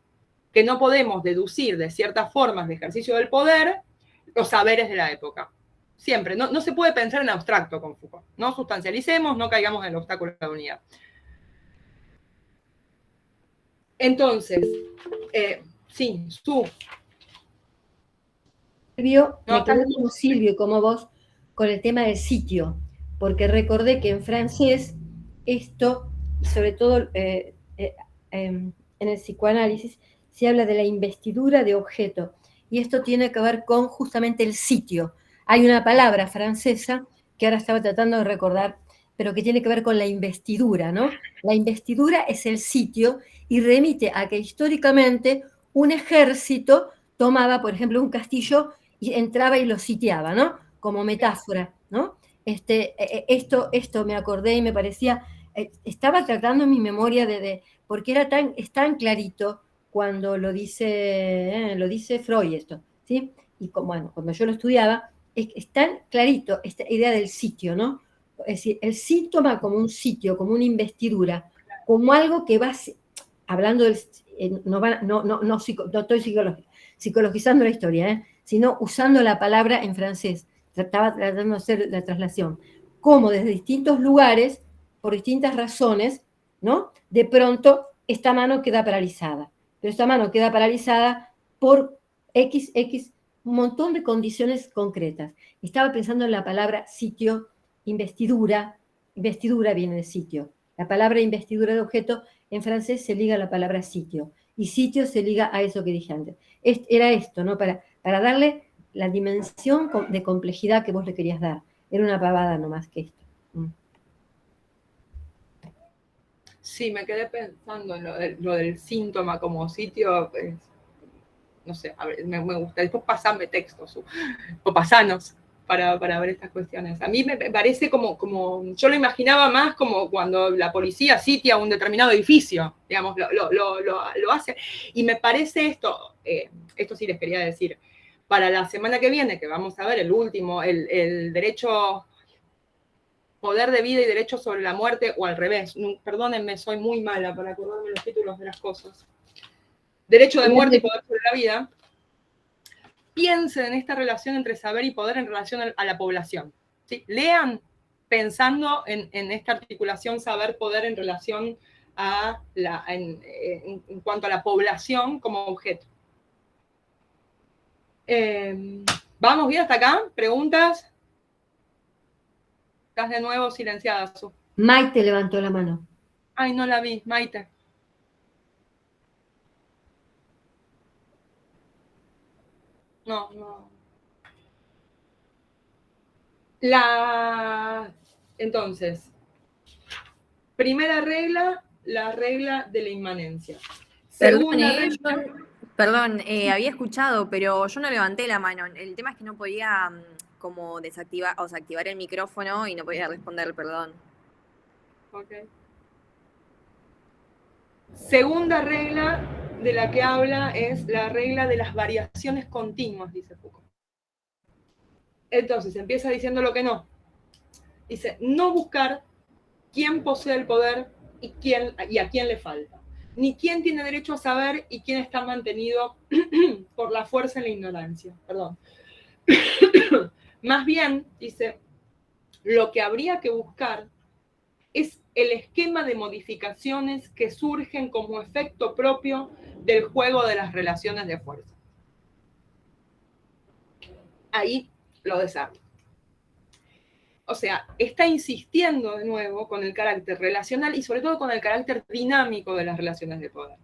que no podemos deducir de ciertas formas de ejercicio del poder los saberes de la época. Siempre, no se puede pensar en abstracto con Foucault. No sustancialicemos, no caigamos en el obstáculo de la unidad. Entonces, sí, tú. Silvio, me quedé como Silvio, como vos, con el tema del sitio, porque recordé que en francés esto, y sobre todo en el psicoanálisis, se habla de la investidura de objeto, y esto tiene que ver con justamente el sitio. Hay una palabra francesa que ahora estaba tratando de recordar, pero que tiene que ver con la investidura, ¿no? La investidura es el sitio y remite a que históricamente un ejército tomaba, por ejemplo, un castillo y entraba y lo sitiaba, ¿no? Como metáfora, ¿no? Esto me acordé y me parecía, estaba tratando en mi memoria porque es tan clarito cuando lo dice Freud esto, ¿sí? Y bueno, cuando yo lo estudiaba, es tan clarito esta idea del sitio, ¿no? Es decir, el síntoma como un sitio, como una investidura, como algo que va, hablando del, no estoy psicologizando la historia, sino usando la palabra en francés. Estaba tratando de hacer la traslación. Cómo desde distintos lugares, por distintas razones, ¿no? De pronto esta mano queda paralizada. Pero esta mano queda paralizada por un montón de condiciones concretas. Estaba pensando en la palabra sitio, investidura. Investidura viene de sitio. La palabra investidura de objeto en francés se liga a la palabra sitio. Y sitio se liga a eso que dije antes. Era esto, ¿no? Para darle la dimensión de complejidad que vos le querías dar. Era una pavada nomás que esto. Sí, me quedé pensando en lo del síntoma como sitio. No sé, a ver, me gusta. Después pasame textos o pasanos para ver estas cuestiones. A mí me parece como yo lo imaginaba más como cuando la policía sitia un determinado edificio, digamos, lo hace. Y me parece esto sí les quería decir, para la semana que viene, que vamos a ver el último, el derecho, poder de vida y derecho sobre la muerte, o al revés, perdónenme, soy muy mala para acordarme los títulos de las cosas. Derecho de muerte y poder sobre la vida. Piensen en esta relación entre saber y poder en relación a la población. ¿Sí? Lean pensando en esta articulación saber-poder en relación a en cuanto a la población como objeto. ¿Vamos bien hasta acá? ¿Preguntas? Estás de nuevo silenciada, Su. Maite levantó la mano. Ay, no la vi, Maite. No. Entonces, primera regla, la regla de la inmanencia. Segunda regla. Perdón, había escuchado, pero yo no levanté la mano. El tema es que no podía como desactivar, o sea, activar el micrófono y no podía responder, perdón. Ok. Segunda regla de la que habla es la regla de las variaciones continuas, dice Foucault. Entonces empieza diciendo lo que no. Dice, no buscar quién posee el poder y a quién le falta, ni quién tiene derecho a saber y quién está mantenido por la fuerza en la ignorancia. Perdón. Más bien, dice, lo que habría que buscar es el esquema de modificaciones que surgen como efecto propio del juego de las relaciones de fuerza. Ahí lo desarma. O sea, está insistiendo de nuevo con el carácter relacional y sobre todo con el carácter dinámico de las relaciones de poder.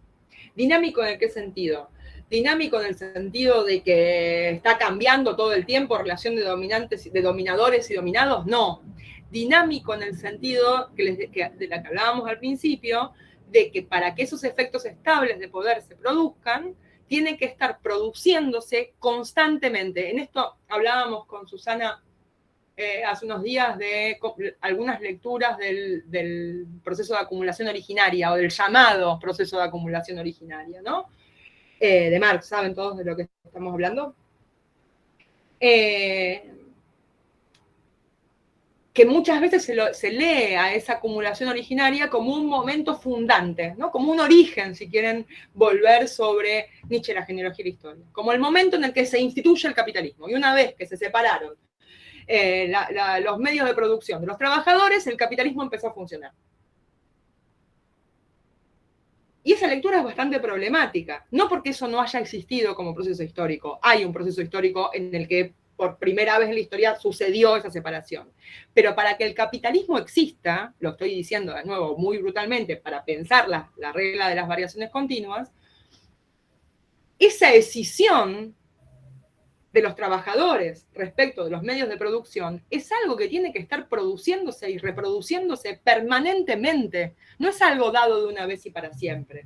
¿Dinámico en qué sentido? Dinámico en el sentido de que está cambiando todo el tiempo relación de dominantes, de dominadores y dominados, no. Dinámico en el sentido de la que hablábamos al principio, de que para que esos efectos estables de poder se produzcan, tienen que estar produciéndose constantemente. En esto hablábamos con Susana hace unos días de algunas lecturas del proceso de acumulación originaria o del llamado proceso de acumulación originaria, ¿no? De Marx, ¿saben todos de lo que estamos hablando? Que muchas veces se lee a esa acumulación originaria como un momento fundante, ¿no? Como un origen, si quieren volver sobre Nietzsche, la genealogía y la historia, como el momento en el que se instituye el capitalismo. Y una vez que se separaron los medios de producción de los trabajadores, el capitalismo empezó a funcionar. Y esa lectura es bastante problemática, no porque eso no haya existido como proceso histórico. Hay un proceso histórico en el que por primera vez en la historia sucedió esa separación. Pero para que el capitalismo exista, lo estoy diciendo de nuevo muy brutalmente, para pensar la regla de las variaciones continuas, esa escisión de los trabajadores respecto de los medios de producción es algo que tiene que estar produciéndose y reproduciéndose permanentemente. No es algo dado de una vez y para siempre.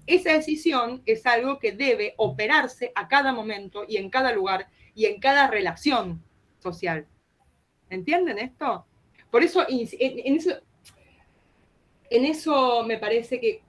Esa decisión es algo que debe operarse a cada momento y en cada lugar y en cada relación social. ¿Entienden esto? Por eso, en eso me parece que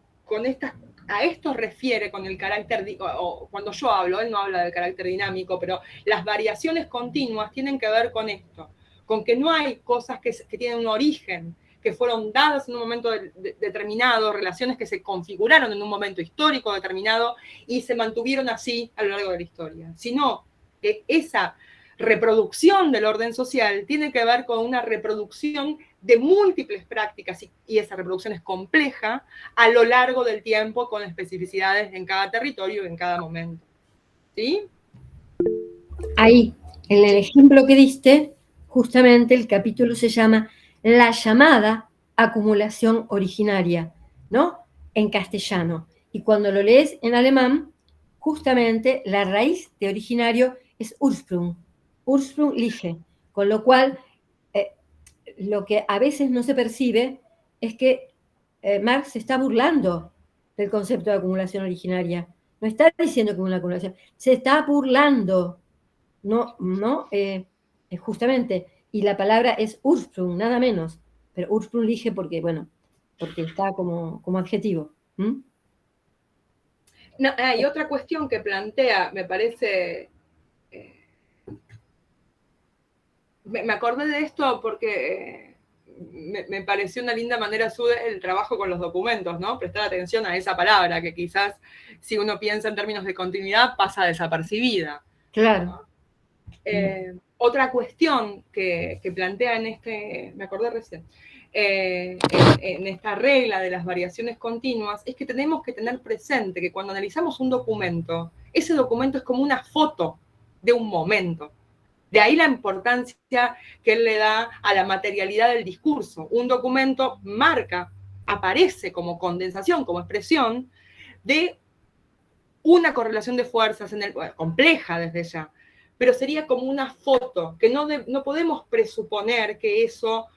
a esto refiere con el carácter, o cuando yo hablo, él no habla del carácter dinámico, pero las variaciones continuas tienen que ver con esto, con que no hay cosas que tienen un origen, que fueron dadas en un momento determinado, relaciones que se configuraron en un momento histórico determinado y se mantuvieron así a lo largo de la historia, sino que esa reproducción del orden social tiene que ver con una reproducción de múltiples prácticas y esa reproducción es compleja a lo largo del tiempo con especificidades en cada territorio y en cada momento. ¿Sí? Ahí, en el ejemplo que diste, justamente el capítulo se llama La llamada acumulación originaria, ¿no? En castellano. Y cuando lo lees en alemán, justamente la raíz de originario es Ursprung. Ursprung lige, con lo cual lo que a veces no se percibe es que Marx se está burlando del concepto de acumulación originaria. No está diciendo que es una acumulación, se está burlando. No, justamente. Y la palabra es Ursprung, nada menos. Pero Ursprung lige porque, bueno, porque está como adjetivo. No, hay otra cuestión que plantea, me parece... Me acordé de esto porque me pareció una linda manera el trabajo con los documentos, ¿no? Prestar atención a esa palabra que quizás, si uno piensa en términos de continuidad, pasa desapercibida. Claro. Otra cuestión que plantea me acordé recién, en esta regla de las variaciones continuas, es que tenemos que tener presente que cuando analizamos un documento, ese documento es como una foto de un momento. De ahí la importancia que él le da a la materialidad del discurso. Un documento aparece como condensación, como expresión de una correlación de fuerzas compleja desde ya, pero sería como una foto, que no podemos presuponer que eso,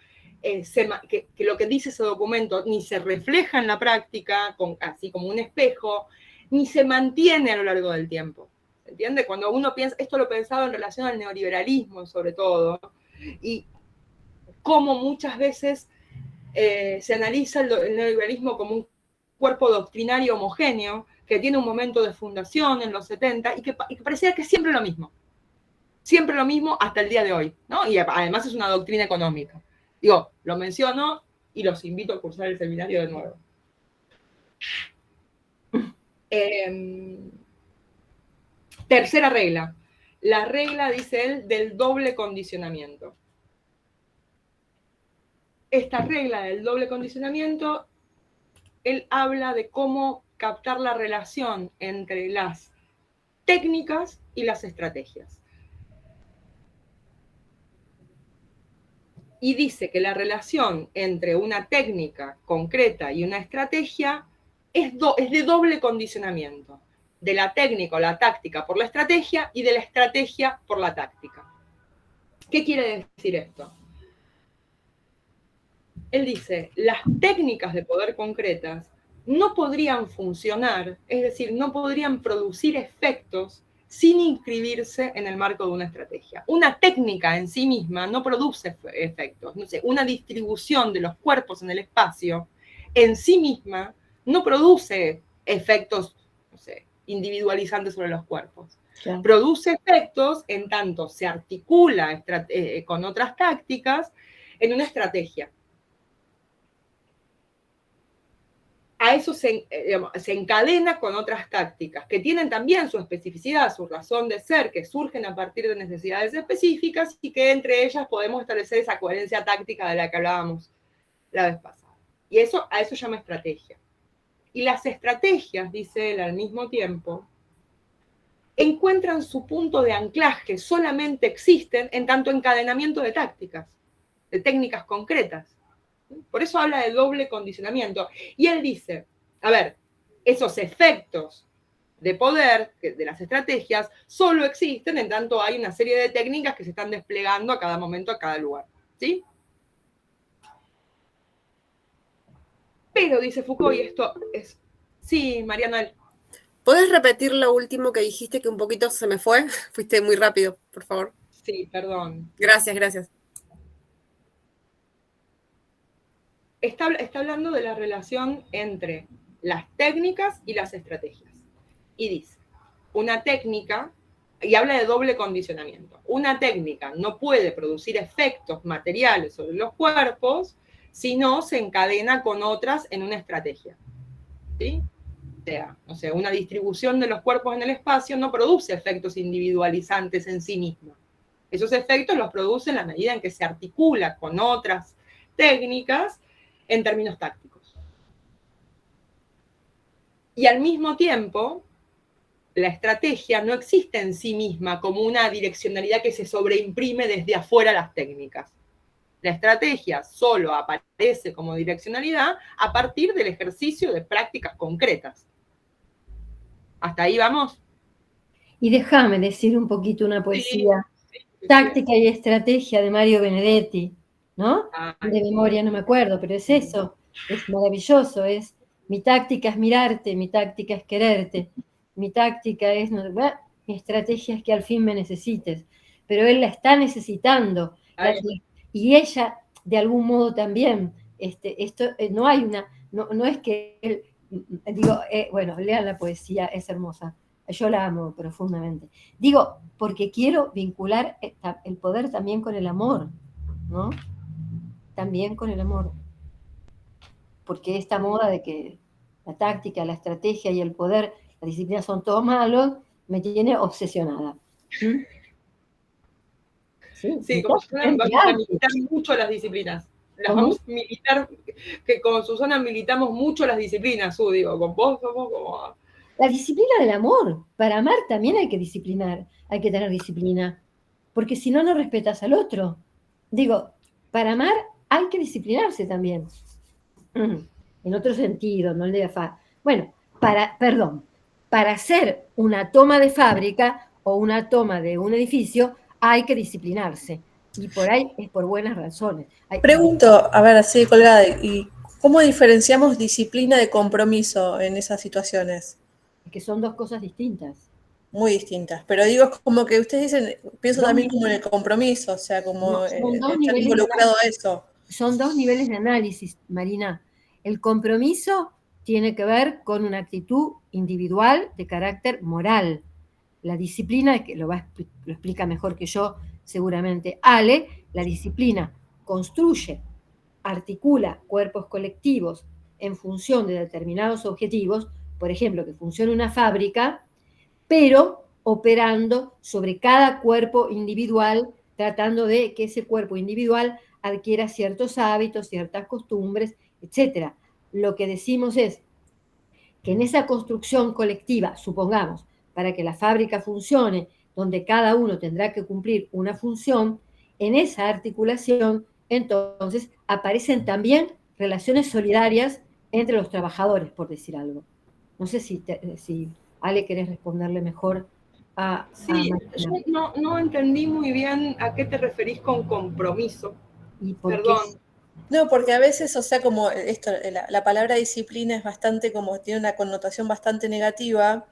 que lo que dice ese documento ni se refleja en la práctica, así como un espejo, ni se mantiene a lo largo del tiempo. ¿Entiende? Cuando uno piensa, esto lo pensaba en relación al neoliberalismo sobre todo, y cómo muchas veces se analiza el neoliberalismo como un cuerpo doctrinario homogéneo, que tiene un momento de fundación en los 70 y que parecía que es siempre lo mismo. Siempre lo mismo hasta el día de hoy, ¿no? Y además es una doctrina económica. Digo, lo menciono y los invito a cursar el seminario de nuevo. Tercera regla. La regla, dice él, del doble condicionamiento. Esta regla del doble condicionamiento, él habla de cómo captar la relación entre las técnicas y las estrategias. Y dice que la relación entre una técnica concreta y una estrategia es de doble condicionamiento. De la técnica o la táctica por la estrategia y de la estrategia por la táctica. ¿Qué quiere decir esto? Él dice, las técnicas de poder concretas no podrían funcionar, es decir, no podrían producir efectos sin inscribirse en el marco de una estrategia. Una técnica en sí misma no produce efectos. No sé, una distribución de los cuerpos en el espacio en sí misma no produce efectos, no sé, individualizantes sobre los cuerpos. Claro. Produce efectos en tanto se articula con otras tácticas en una estrategia. A eso se encadena con otras tácticas que tienen también su especificidad, su razón de ser, que surgen a partir de necesidades específicas y que entre ellas podemos establecer esa coherencia táctica de la que hablábamos la vez pasada. Y a eso llama estrategia. Y las estrategias, dice él al mismo tiempo, encuentran su punto de anclaje, solamente existen en tanto encadenamiento de tácticas, de técnicas concretas. Por eso habla de doble condicionamiento. Y él dice, a ver, esos efectos de poder de las estrategias solo existen en tanto hay una serie de técnicas que se están desplegando a cada momento, a cada lugar. ¿Sí? Pero, dice Foucault, y esto es... Sí, Mariana. ¿Puedes repetir lo último que dijiste que un poquito se me fue? Fuiste muy rápido, por favor. Sí, perdón. Gracias. Está hablando de la relación entre las técnicas y las estrategias. Y dice, una técnica, y habla de doble condicionamiento, una técnica no puede producir efectos materiales sobre los cuerpos si no se encadena con otras en una estrategia. ¿Sí? O sea, una distribución de los cuerpos en el espacio no produce efectos individualizantes en sí misma. Esos efectos los produce en la medida en que se articula con otras técnicas en términos tácticos. Y al mismo tiempo, la estrategia no existe en sí misma como una direccionalidad que se sobreimprime desde afuera a las técnicas. La estrategia solo aparece como direccionalidad a partir del ejercicio de prácticas concretas. ¿Hasta ahí vamos? Y déjame decir un poquito una poesía. Sí. Táctica y estrategia de Mario Benedetti, ¿no? De memoria no me acuerdo, pero es eso. Es maravilloso, es mi táctica es mirarte, mi táctica es quererte, mi táctica es, mi estrategia es que al fin me necesites, pero él la está necesitando, y ella de algún modo también, esto no hay una, no es que él, digo, bueno, lean la poesía, es hermosa, yo la amo profundamente, digo, porque quiero vincular el poder también con el amor, ¿no? También con el amor. Porque esta moda de que la táctica, la estrategia y el poder, la disciplina son todos malos, me tiene obsesionada. Sí, como Susana vamos a militar mucho las disciplinas. Las vamos a militar, que con Susana militamos mucho las disciplinas, digo, con vos somos como... La disciplina del amor. Para amar también hay que disciplinar, hay que tener disciplina. Porque si no, no respetas al otro. Digo, para amar hay que disciplinarse también. En otro sentido, no el de afán. Bueno, para hacer una toma de fábrica o una toma de un edificio hay que disciplinarse. Y por ahí es por buenas razones. Pregunto, a ver, así colgada, ¿y cómo diferenciamos disciplina de compromiso en esas situaciones? Que son dos cosas distintas. Muy distintas, pero digo, es como que ustedes dicen, pienso también como en el compromiso, o sea, como estar involucrado a eso. Son dos niveles de análisis, Marina. El compromiso tiene que ver con una actitud individual de carácter moral. la disciplina, que lo explica mejor que yo seguramente Ale, la disciplina construye, articula cuerpos colectivos en función de determinados objetivos, por ejemplo, que funcione una fábrica, pero operando sobre cada cuerpo individual, tratando de que ese cuerpo individual adquiera ciertos hábitos, ciertas costumbres, etc. Lo que decimos es que en esa construcción colectiva, supongamos, para que la fábrica funcione, donde cada uno tendrá que cumplir una función, en esa articulación, entonces, aparecen también relaciones solidarias entre los trabajadores, por decir algo. No sé si Ale querés responderle mejor a Sí, yo no entendí muy bien a qué te referís con compromiso. ¿Y por Perdón. qué? No, porque a veces, o sea, como esto, la palabra disciplina es bastante como, tiene una connotación bastante negativa,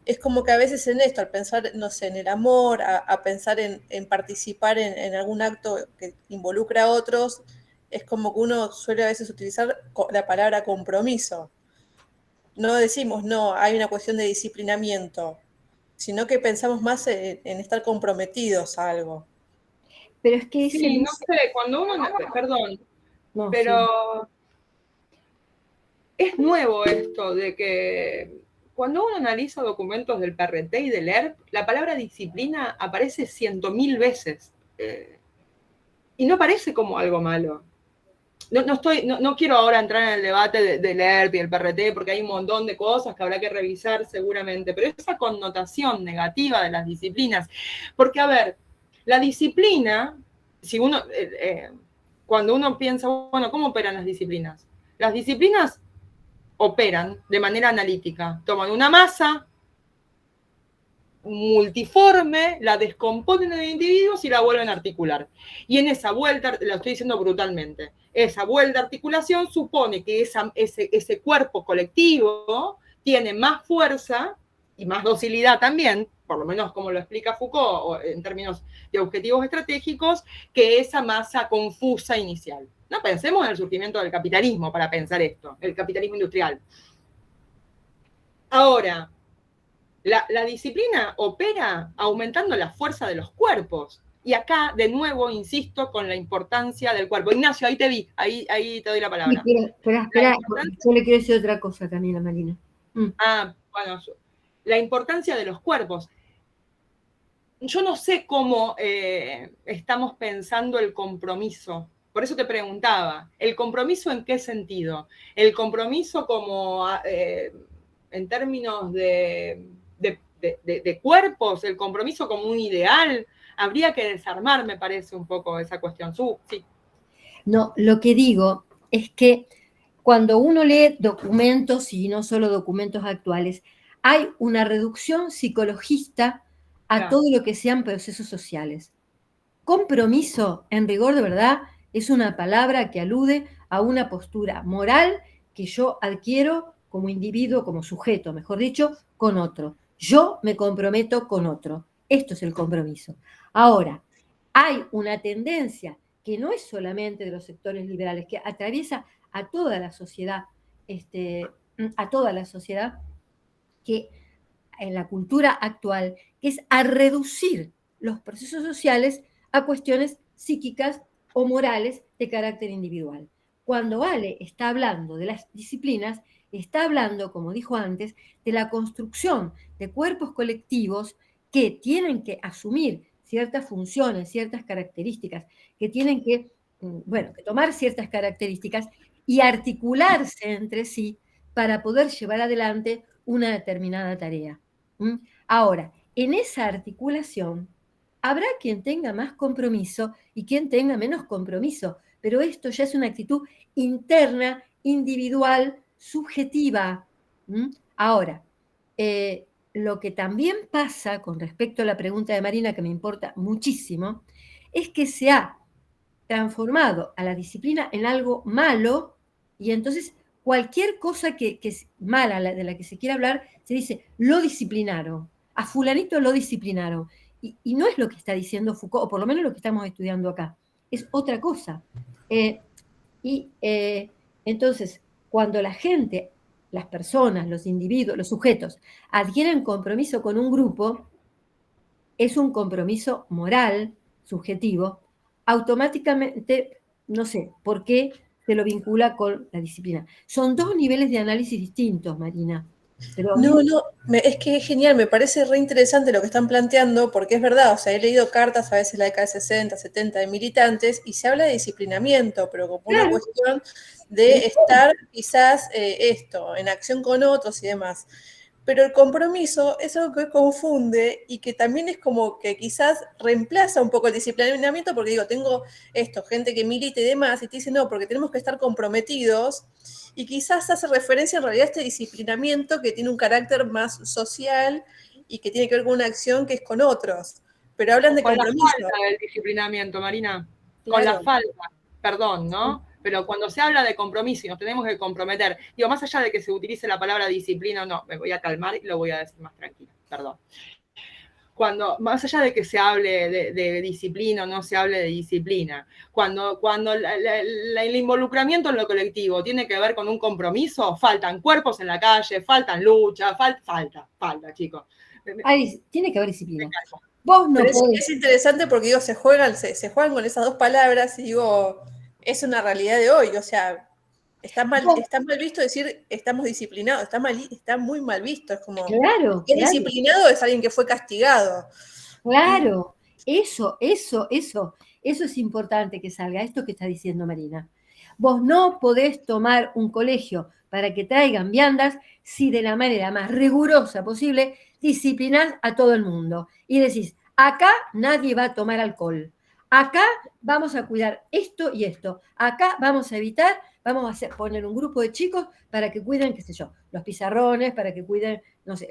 es como que a veces en esto, al pensar, no sé, en el amor, a pensar en participar en algún acto que involucra a otros, es como que uno suele a veces utilizar la palabra compromiso. No decimos, no, hay una cuestión de disciplinamiento, sino que pensamos más en estar comprometidos a algo. Pero es que sí, no sé, cuando uno, perdón, no, pero sí, es nuevo esto de que cuando uno analiza documentos del PRT y del ERP, la palabra disciplina aparece 100.000 veces y no parece como algo malo. No quiero ahora entrar en el debate del ERP y el PRT porque hay un montón de cosas que habrá que revisar seguramente, pero esa connotación negativa de las disciplinas, porque a ver, la disciplina, si uno, cuando uno piensa, bueno, ¿cómo operan las disciplinas? Las disciplinas operan de manera analítica, toman una masa multiforme, la descomponen en individuos y la vuelven a articular. Y en esa vuelta, lo estoy diciendo brutalmente, esa vuelta de articulación supone que ese cuerpo colectivo tiene más fuerza y más docilidad también, por lo menos como lo explica Foucault en términos de objetivos estratégicos, que esa masa confusa inicial. No pensemos en el surgimiento del capitalismo para pensar esto, el capitalismo industrial. Ahora, la disciplina opera aumentando la fuerza de los cuerpos. Y acá, de nuevo, insisto con la importancia del cuerpo. Ignacio, ahí te vi, ahí te doy la palabra. Sí, espera, yo le quiero decir otra cosa también a Marina. Bueno, la importancia de los cuerpos. Yo no sé cómo estamos pensando el compromiso. Por eso te preguntaba, ¿el compromiso en qué sentido? ¿El compromiso como en términos de cuerpos, el compromiso como un ideal? Habría que desarmar, me parece, un poco esa cuestión. Sí. No, lo que digo es que cuando uno lee documentos, y no solo documentos actuales, hay una reducción psicologista a todo lo que sean procesos sociales. Compromiso, en rigor de verdad, es una palabra que alude a una postura moral que yo adquiero como individuo, como sujeto, mejor dicho, con otro. Yo me comprometo con otro. Esto es el compromiso. Ahora, hay una tendencia que no es solamente de los sectores liberales, que atraviesa a toda la sociedad, que en la cultura actual, que es a reducir los procesos sociales a cuestiones psíquicas o morales de carácter individual. Cuando Ale está hablando de las disciplinas, está hablando, como dijo antes, de la construcción de cuerpos colectivos que tienen que asumir ciertas funciones, ciertas características, que tienen que tomar ciertas características y articularse entre sí para poder llevar adelante una determinada tarea. Ahora, en esa articulación habrá quien tenga más compromiso y quien tenga menos compromiso, pero esto ya es una actitud interna, individual, subjetiva. Ahora, lo que también pasa con respecto a la pregunta de Marina, que me importa muchísimo, es que se ha transformado a la disciplina en algo malo y entonces cualquier cosa que es mala de la que se quiera hablar, se dice, lo disciplinaron, a fulanito lo disciplinaron. Y no es lo que está diciendo Foucault, o por lo menos lo que estamos estudiando acá, es otra cosa. Entonces, cuando la gente, las personas, los individuos, los sujetos, adquieren compromiso con un grupo, es un compromiso moral, subjetivo, automáticamente, no sé por qué se lo vincula con la disciplina. Son dos niveles de análisis distintos, Marina. Pero No, es que es genial, me parece re interesante lo que están planteando, porque es verdad, o sea, he leído cartas a veces la década de 60, 70 de militantes, y se habla de disciplinamiento, pero como una claro, cuestión de estar quizás en acción con otros y demás. Pero el compromiso es algo que confunde y que también es como que quizás reemplaza un poco el disciplinamiento, porque digo, tengo gente que milita y demás, y te dice, no, porque tenemos que estar comprometidos, y quizás hace referencia en realidad a este disciplinamiento que tiene un carácter más social y que tiene que ver con una acción que es con otros. Pero hablan de Con la compromiso. falta del disciplinamiento, Marina. Claro. Con la falta, perdón, ¿no? Pero cuando se habla de compromiso y nos tenemos que comprometer, digo, más allá de que se utilice la palabra disciplina o no, me voy a calmar y lo voy a decir más tranquila, perdón. Cuando, más allá de que se hable de disciplina o no se hable de disciplina, cuando el involucramiento en lo colectivo tiene que ver con un compromiso, faltan cuerpos en la calle, faltan luchas, falta, chicos. Tiene que haber disciplina. Vos no podés. Es interesante porque digo, se juegan con esas dos palabras y digo, es una realidad de hoy, o sea, está mal visto decir estamos disciplinados, está muy mal visto, es como, claro, es disciplinado es alguien que fue castigado. Claro, eso es importante que salga, esto que está diciendo Marina. Vos no podés tomar un colegio para que traigan viandas si de la manera más rigurosa posible disciplinás a todo el mundo y decís, acá nadie va a tomar alcohol, acá vamos a cuidar esto y esto, acá vamos a evitar, vamos a poner un grupo de chicos para que cuiden, qué sé yo, los pizarrones, para que cuiden, no sé,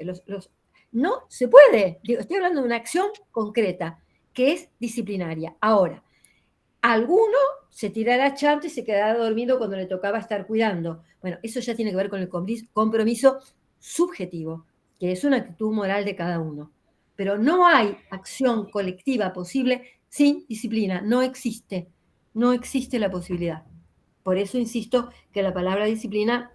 no se puede. Estoy hablando de una acción concreta que es disciplinaria. Ahora, alguno se tirará chanto y se quedará dormido cuando le tocaba estar cuidando. Bueno, eso ya tiene que ver con el compromiso subjetivo, que es una actitud moral de cada uno. Pero no hay acción colectiva posible sin disciplina. No existe la posibilidad. Por eso insisto que la palabra disciplina,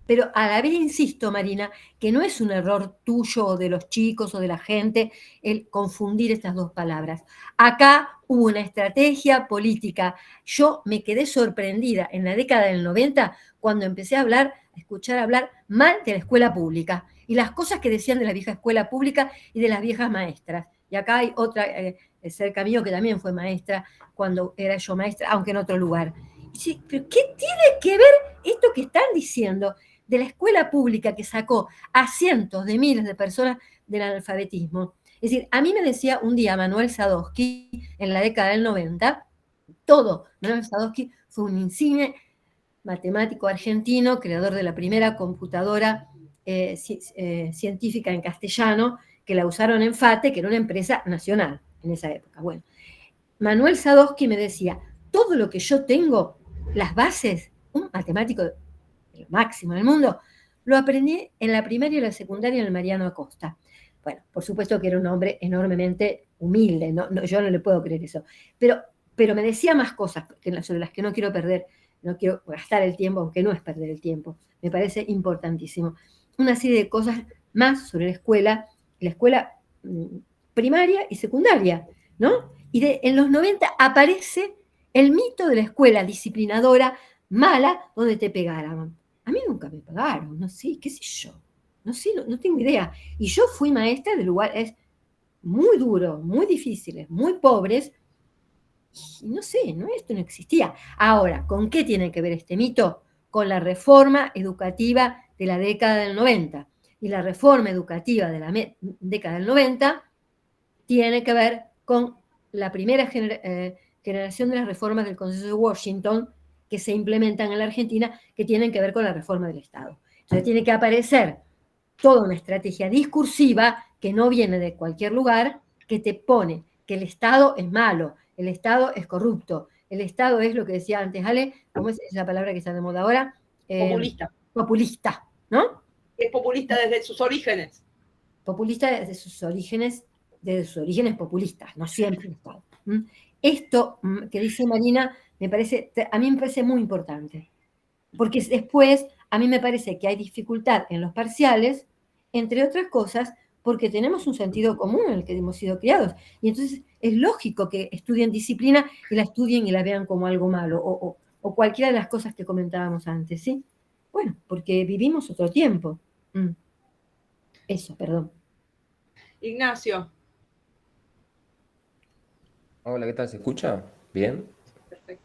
pero a la vez insisto, Marina, que no es un error tuyo o de los chicos o de la gente el confundir estas dos palabras. Acá hubo una estrategia política. Yo me quedé sorprendida en la década del 90 cuando empecé a escuchar hablar mal de la escuela pública y las cosas que decían de la vieja escuela pública y de las viejas maestras. Y acá hay otra cerca mío que también fue maestra cuando era yo maestra, aunque en otro lugar. Sí, pero ¿qué tiene que ver esto que están diciendo de la escuela pública que sacó a cientos de miles de personas del analfabetismo? Es decir, a mí me decía un día Manuel Sadowski, en la década del 90, Manuel Sadowski fue un insigne matemático argentino, creador de la primera computadora científica en castellano, que la usaron en FATE, que era una empresa nacional en esa época. Bueno, Manuel Sadowski me decía, todo lo que yo tengo, las bases, un matemático de lo máximo del mundo, lo aprendí en la primaria y la secundaria en el Mariano Acosta. Bueno, por supuesto que era un hombre enormemente humilde, yo no le puedo creer eso, pero me decía más cosas sobre las que no quiero gastar el tiempo, aunque no es perder el tiempo, me parece importantísimo. Una serie de cosas más sobre la escuela primaria y secundaria, ¿no? Y en los 90 aparece el mito de la escuela disciplinadora mala donde te pegaran. A mí nunca me pegaron, no sé, qué sé yo. No sé, no tengo idea. Y yo fui maestra de lugares muy duros, muy difíciles, muy pobres. Y no sé, esto no existía. Ahora, ¿con qué tiene que ver este mito? Con la reforma educativa de la década del 90. Y la reforma educativa de la década del 90 tiene que ver con la primera generación de las reformas del Consenso de Washington que se implementan en la Argentina, que tienen que ver con la reforma del Estado. Entonces tiene que aparecer toda una estrategia discursiva que no viene de cualquier lugar, que te pone que el Estado es malo, el Estado es corrupto, el Estado es lo que decía antes Ale, ¿cómo es la palabra que está de moda ahora? Populista, ¿no? Es populista desde sus orígenes. Populista desde sus orígenes populistas, no siempre el Estado. Esto que dice Marina a mí me parece muy importante, porque después a mí me parece que hay dificultad en los parciales, entre otras cosas, porque tenemos un sentido común en el que hemos sido criados. Y entonces es lógico que estudien disciplina y la estudien y la vean como algo malo, o cualquiera de las cosas que comentábamos antes, ¿sí? Bueno, porque vivimos otro tiempo. Eso, perdón. Ignacio. Hola, ¿qué tal? ¿Se escucha? ¿Bien? Perfecto.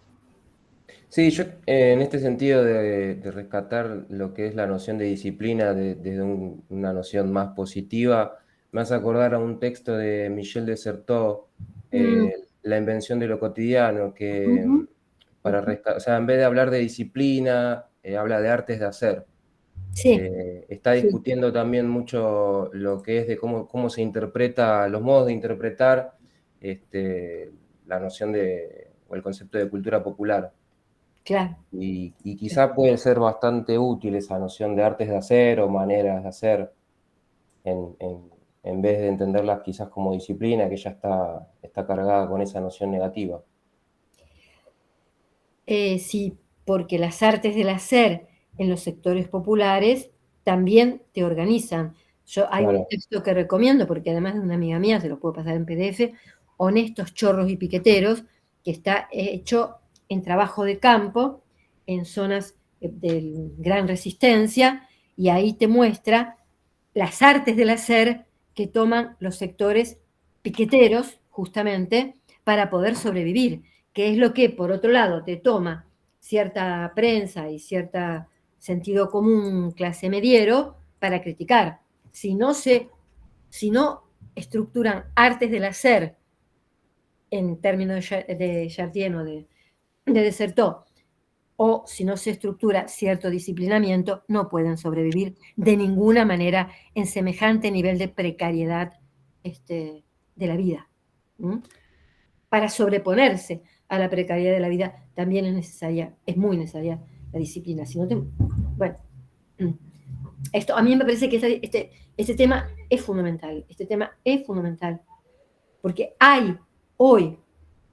Sí, yo en este sentido de rescatar lo que es la noción de disciplina desde una noción más positiva, me hace acordar a un texto de Michel de Certeau, La invención de lo cotidiano, que Ujú. para o sea, en vez de hablar de disciplina, habla de artes de hacer. Sí, Está sí. discutiendo también mucho lo que es de cómo se interpreta, los modos de interpretar la noción o el concepto de cultura popular. Claro. Y quizá puede ser bastante útil esa noción de artes de hacer o maneras de hacer, en vez de entenderlas quizás como disciplina, que ya está cargada con esa noción negativa. Sí, porque las artes del hacer en los sectores populares también te organizan. Hay un Claro, texto que recomiendo, porque además de una amiga mía, se lo puedo pasar en PDF, Honestos Chorros y Piqueteros, que está hecho en trabajo de campo, en zonas de gran resistencia, y ahí te muestra las artes del hacer que toman los sectores piqueteros, justamente, para poder sobrevivir, que es lo que, por otro lado, te toma cierta prensa y cierto sentido común clase mediero para criticar. Si no estructuran artes del hacer en términos de Chartier o de Certeau, o si no se estructura cierto disciplinamiento, no pueden sobrevivir de ninguna manera en semejante nivel de precariedad de la vida. Para sobreponerse a la precariedad de la vida también es muy necesaria la disciplina. Si no bueno, esto a mí me parece que este tema es fundamental. Este tema es fundamental porque hay hoy,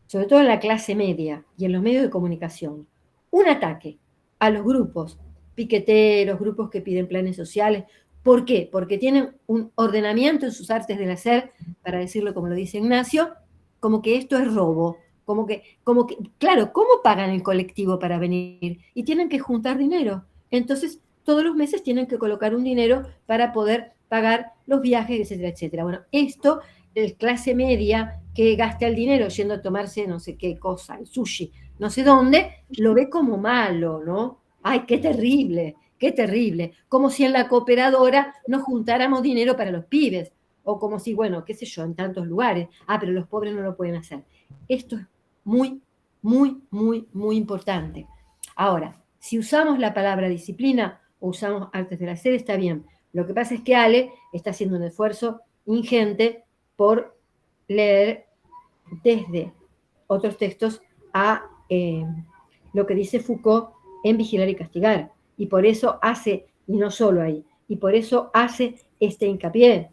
sobre todo en la clase media y en los medios de comunicación, un ataque a los grupos piqueteros, grupos que piden planes sociales. ¿Por qué? Porque tienen un ordenamiento en sus artes del hacer, para decirlo como lo dice Ignacio, como que esto es robo, claro, ¿cómo pagan el colectivo para venir? Y tienen que juntar dinero. Entonces, todos los meses tienen que colocar un dinero para poder pagar los viajes, etcétera, etcétera. Bueno, esto, el clase media que gasta el dinero yendo a tomarse no sé qué cosa, el sushi, no sé dónde, lo ve como malo, ¿no? ¡Ay, qué terrible! ¡Qué terrible! Como si en la cooperadora no juntáramos dinero para los pibes, o como si, bueno, qué sé yo, en tantos lugares, pero los pobres no lo pueden hacer. Esto es muy, muy, muy, muy importante. Ahora, si usamos la palabra disciplina o usamos artes del hacer, está bien. Lo que pasa es que Ale está haciendo un esfuerzo ingente por leer desde otros textos a lo que dice Foucault en Vigilar y Castigar. Y por eso hace, y no solo ahí, y por eso hace este hincapié,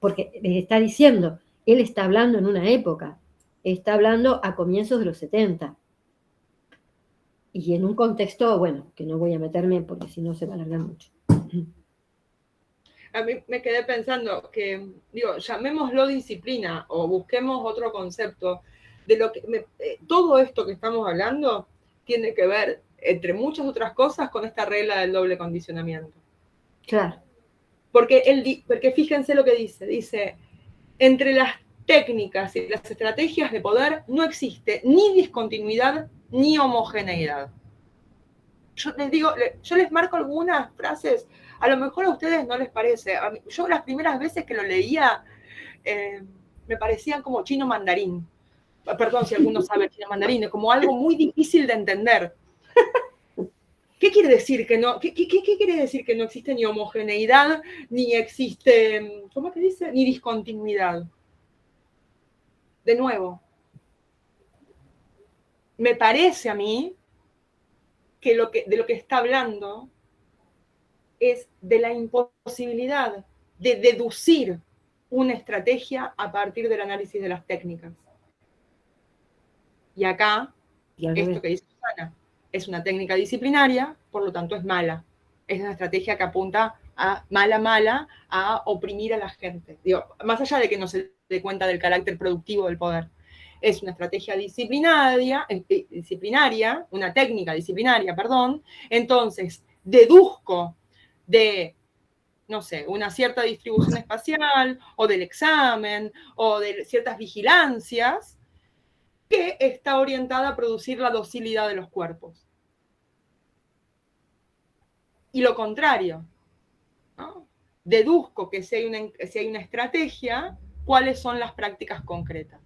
porque les está diciendo, él está hablando en una época, está hablando a comienzos de los 70, y en un contexto, bueno, que no voy a meterme porque si no se va a alargar mucho. A mí me quedé pensando que, llamémoslo disciplina o busquemos otro concepto de lo que todo esto que estamos hablando tiene que ver, entre muchas otras cosas, con esta regla del doble condicionamiento. Claro. Porque fíjense lo que dice, entre las técnicas y las estrategias de poder no existe ni discontinuidad ni homogeneidad. Yo les marco algunas frases, a lo mejor a ustedes no les parece. Yo las primeras veces que lo leía me parecían como chino mandarín. Perdón si alguno sabe chino mandarín, es como algo muy difícil de entender. ¿Qué quiere decir que no? ¿Qué quiere decir que no existe ni homogeneidad, ni existe, ¿cómo que dice? Ni discontinuidad. De nuevo, me parece a mí que de lo que está hablando es de la imposibilidad de deducir una estrategia a partir del análisis de las técnicas. Y acá, esto que dice Susana, es una técnica disciplinaria, por lo tanto es mala. Es una estrategia que apunta mala, a oprimir a la gente. Digo, más allá de que no se dé cuenta del carácter productivo del poder. Es una estrategia disciplinaria, una técnica disciplinaria, perdón. Entonces, deduzco de, no sé, una cierta distribución espacial, o del examen, o de ciertas vigilancias, que está orientada a producir la docilidad de los cuerpos. Y lo contrario, ¿no? Deduzco que si hay una estrategia, cuáles son las prácticas concretas.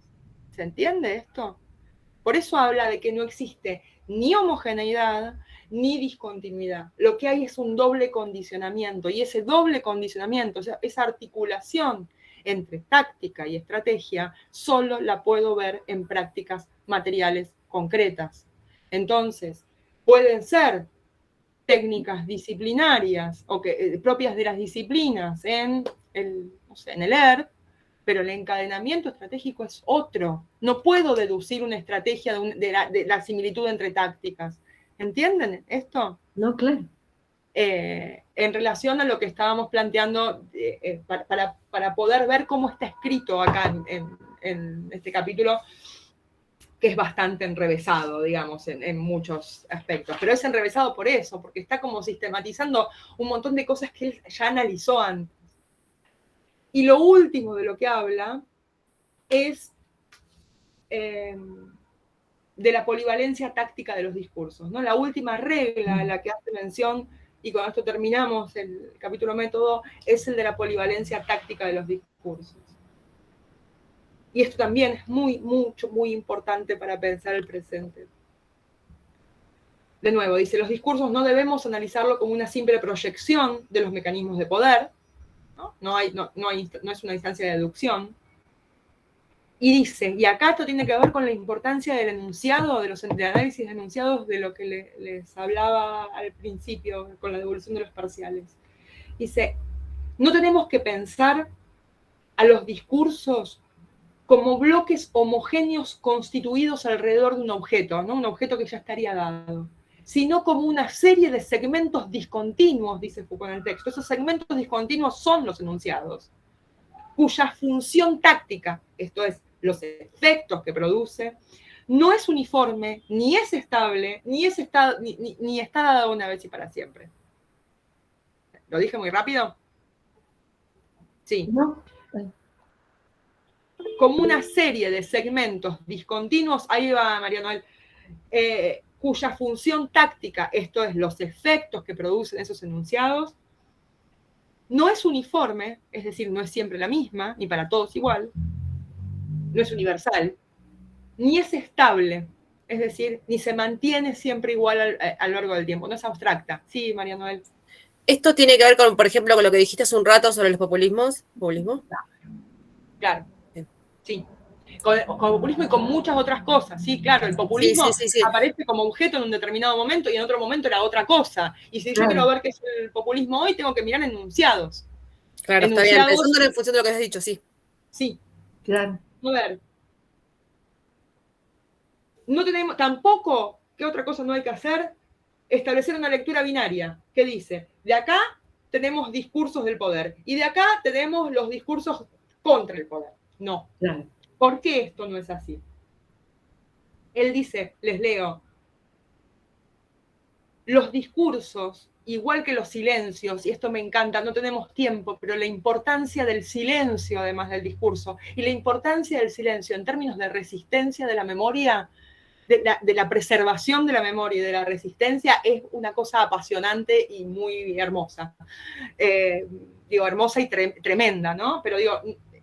¿Se entiende esto? Por eso habla de que no existe ni homogeneidad ni discontinuidad. Lo que hay es un doble condicionamiento, y ese doble condicionamiento, o sea, esa articulación entre táctica y estrategia, solo la puedo ver en prácticas materiales concretas. Entonces, pueden ser técnicas disciplinarias o propias de las disciplinas en el ERP, pero el encadenamiento estratégico es otro. No puedo deducir una estrategia de la similitud entre tácticas. ¿Entienden esto? No, claro. En relación a lo que estábamos planteando para poder ver cómo está escrito acá en este capítulo, que es bastante enrevesado, digamos, en muchos aspectos. Pero es enrevesado por eso, porque está como sistematizando un montón de cosas que él ya analizó antes. Y lo último de lo que habla es de la polivalencia táctica de los discursos, ¿no? La última regla a la que hace mención, y con esto terminamos el capítulo método, es el de la polivalencia táctica de los discursos. Y esto también es muy importante para pensar el presente. De nuevo, dice, los discursos no debemos analizarlo como una simple proyección de los mecanismos de poder, ¿no? No es una instancia de deducción. Y dice, y acá esto tiene que ver con la importancia del enunciado, del análisis de enunciados, de lo que les hablaba al principio con la devolución de los parciales. Dice, no tenemos que pensar a los discursos como bloques homogéneos constituidos alrededor de un objeto, ¿no? Un objeto que ya estaría dado, sino como una serie de segmentos discontinuos, dice Foucault en el texto. Esos segmentos discontinuos son los enunciados, cuya función táctica, esto es, los efectos que produce, no es uniforme, ni es estable, ni está dada una vez y para siempre. ¿Lo dije muy rápido? Sí. No. Como una serie de segmentos discontinuos, ahí va María Noel, cuya función táctica, esto es, los efectos que producen esos enunciados, no es uniforme, es decir, no es siempre la misma, ni para todos igual, no es universal, ni es estable, es decir, ni se mantiene siempre igual a lo largo del tiempo, no es abstracta. Sí, María Noel. ¿Esto tiene que ver con, por ejemplo, con lo que dijiste hace un rato sobre los populismos? ¿Populismo? Claro, sí. Con populismo y con muchas otras cosas, sí, claro, el populismo sí. aparece como objeto en un determinado momento y en otro momento era otra cosa. Y si yo quiero ver qué es el populismo hoy, tengo que mirar enunciados. Claro, está bien, pensándolo en función de lo que has dicho, sí. Sí. Claro. A ver. No tenemos, tampoco, ¿qué otra cosa no hay que hacer? Establecer una lectura binaria, que dice, de acá tenemos discursos del poder, y de acá tenemos los discursos contra el poder. No. Claro. ¿Por qué esto no es así? Él dice, les leo, los discursos, igual que los silencios, y esto me encanta, no tenemos tiempo, pero la importancia del silencio además del discurso, y la importancia del silencio en términos de resistencia de la memoria, de la preservación de la memoria y de la resistencia, es una cosa apasionante y muy hermosa. Hermosa y tremenda, ¿no? Pero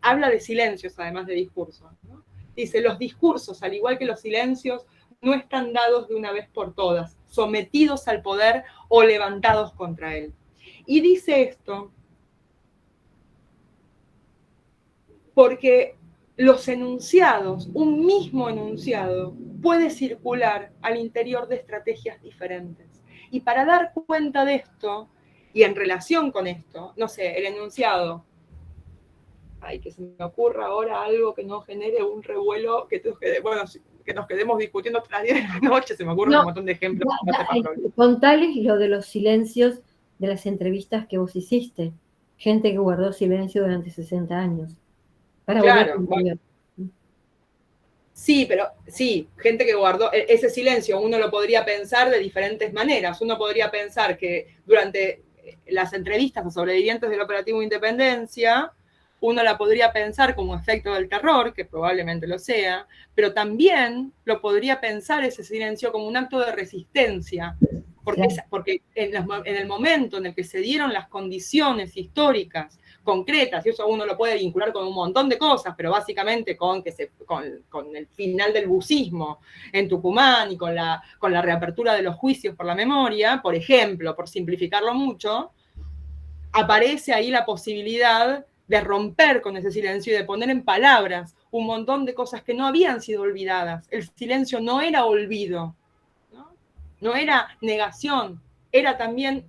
habla de silencios además de discursos, ¿no? Dice, los discursos, al igual que los silencios, no están dados de una vez por todas, sometidos al poder o levantados contra él. Y dice esto porque los enunciados, un mismo enunciado, puede circular al interior de estrategias diferentes. Y para dar cuenta de esto, y en relación con esto, no sé, el enunciado, que se me ocurra ahora algo que no genere un revuelo, que nos quedemos discutiendo hasta las 10 de la noche, se me ocurren un montón de ejemplos. Contales lo de los silencios de las entrevistas que vos hiciste. Gente que guardó silencio durante 60 años. Para Claro, volver a entender. Sí, pero sí, gente que guardó ese silencio, uno lo podría pensar de diferentes maneras. Uno podría pensar que durante las entrevistas a sobrevivientes del operativo Independencia, uno la podría pensar como efecto del terror, que probablemente lo sea, pero también lo podría pensar ese silencio como un acto de resistencia, porque, Claro. porque en el momento en el que se dieron las condiciones históricas concretas, y eso uno lo puede vincular con un montón de cosas, pero básicamente con el final del bucismo en Tucumán y con la reapertura de los juicios por la memoria, por ejemplo, por simplificarlo mucho, aparece ahí la posibilidad de romper con ese silencio y de poner en palabras un montón de cosas que no habían sido olvidadas. El silencio no era olvido, no era negación, era también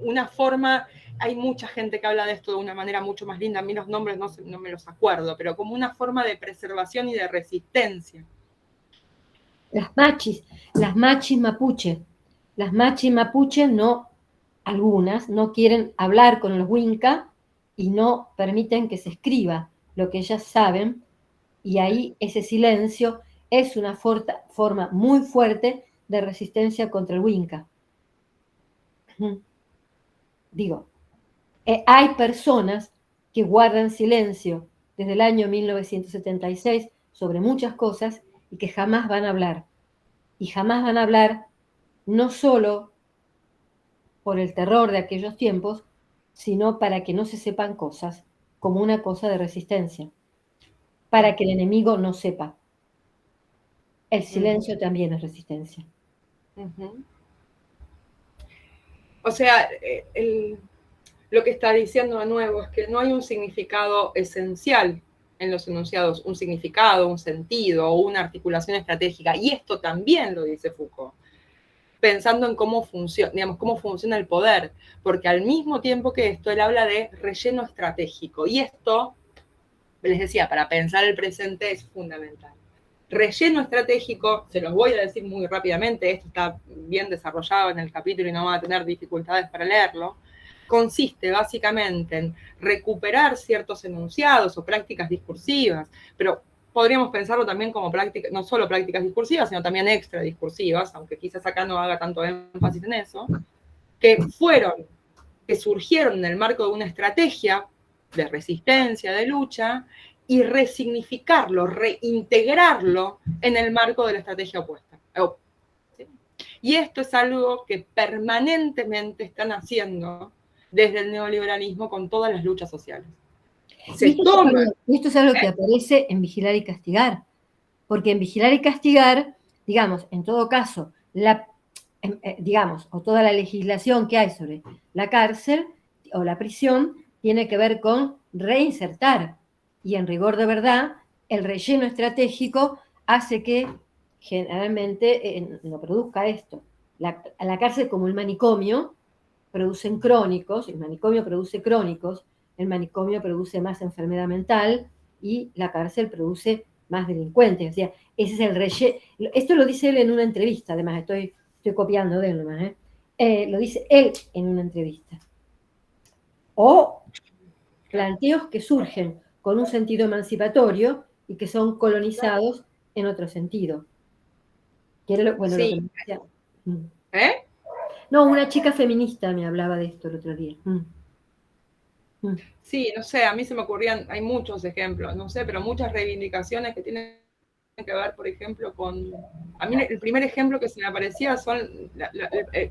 una forma. Hay mucha gente que habla de esto de una manera mucho más linda, a mí los nombres no me los acuerdo, pero como una forma de preservación y de resistencia. Las machis mapuche. Las machis mapuche no, algunas, no quieren hablar con los Winca y no permiten que se escriba lo que ellas saben, y ahí ese silencio es una forma muy fuerte de resistencia contra el Winca. Digo, hay personas que guardan silencio desde el año 1976 sobre muchas cosas y que jamás van a hablar. Y jamás van a hablar no solo por el terror de aquellos tiempos, sino para que no se sepan cosas, como una cosa de resistencia, para que el enemigo no sepa. El silencio también es resistencia. O sea, lo que está diciendo de nuevo es que no hay un significado esencial en los enunciados, un significado, un sentido o una articulación estratégica. Y esto también lo dice Foucault, pensando en cómo funciona el poder, porque al mismo tiempo que esto, él habla de relleno estratégico. Y esto, les decía, para pensar el presente es fundamental. Relleno estratégico, se los voy a decir muy rápidamente, esto está bien desarrollado en el capítulo y no van a tener dificultades para leerlo, consiste básicamente en recuperar ciertos enunciados o prácticas discursivas, pero podríamos pensarlo también como prácticas, no solo prácticas discursivas, sino también extra discursivas, aunque quizás acá no haga tanto énfasis en eso, que surgieron en el marco de una estrategia de resistencia, de lucha, y resignificarlo, reintegrarlo en el marco de la estrategia opuesta. ¿Sí? Y esto es algo que permanentemente están haciendo desde el neoliberalismo con todas las luchas sociales. Esto es algo que aparece en Vigilar y Castigar, porque en Vigilar y Castigar, digamos, en todo caso, o toda la legislación que hay sobre la cárcel o la prisión tiene que ver con reinsertar, y en rigor de verdad, el relleno estratégico hace que generalmente no produzca esto. La cárcel, como el manicomio, producen crónicos, el manicomio produce crónicos, el manicomio produce más enfermedad mental y la cárcel produce más delincuentes. O sea, ese es el relleno. Esto lo dice él en una entrevista, además, estoy copiando de él nomás, lo dice él en una entrevista. O planteos que surgen con un sentido emancipatorio y que son colonizados en otro sentido. Que era lo que me decía. No, una chica feminista me hablaba de esto el otro día. Sí, no sé, a mí se me ocurrían, hay muchos ejemplos, no sé, pero muchas reivindicaciones que tienen que ver, por ejemplo, con... A mí el primer ejemplo que se me aparecía son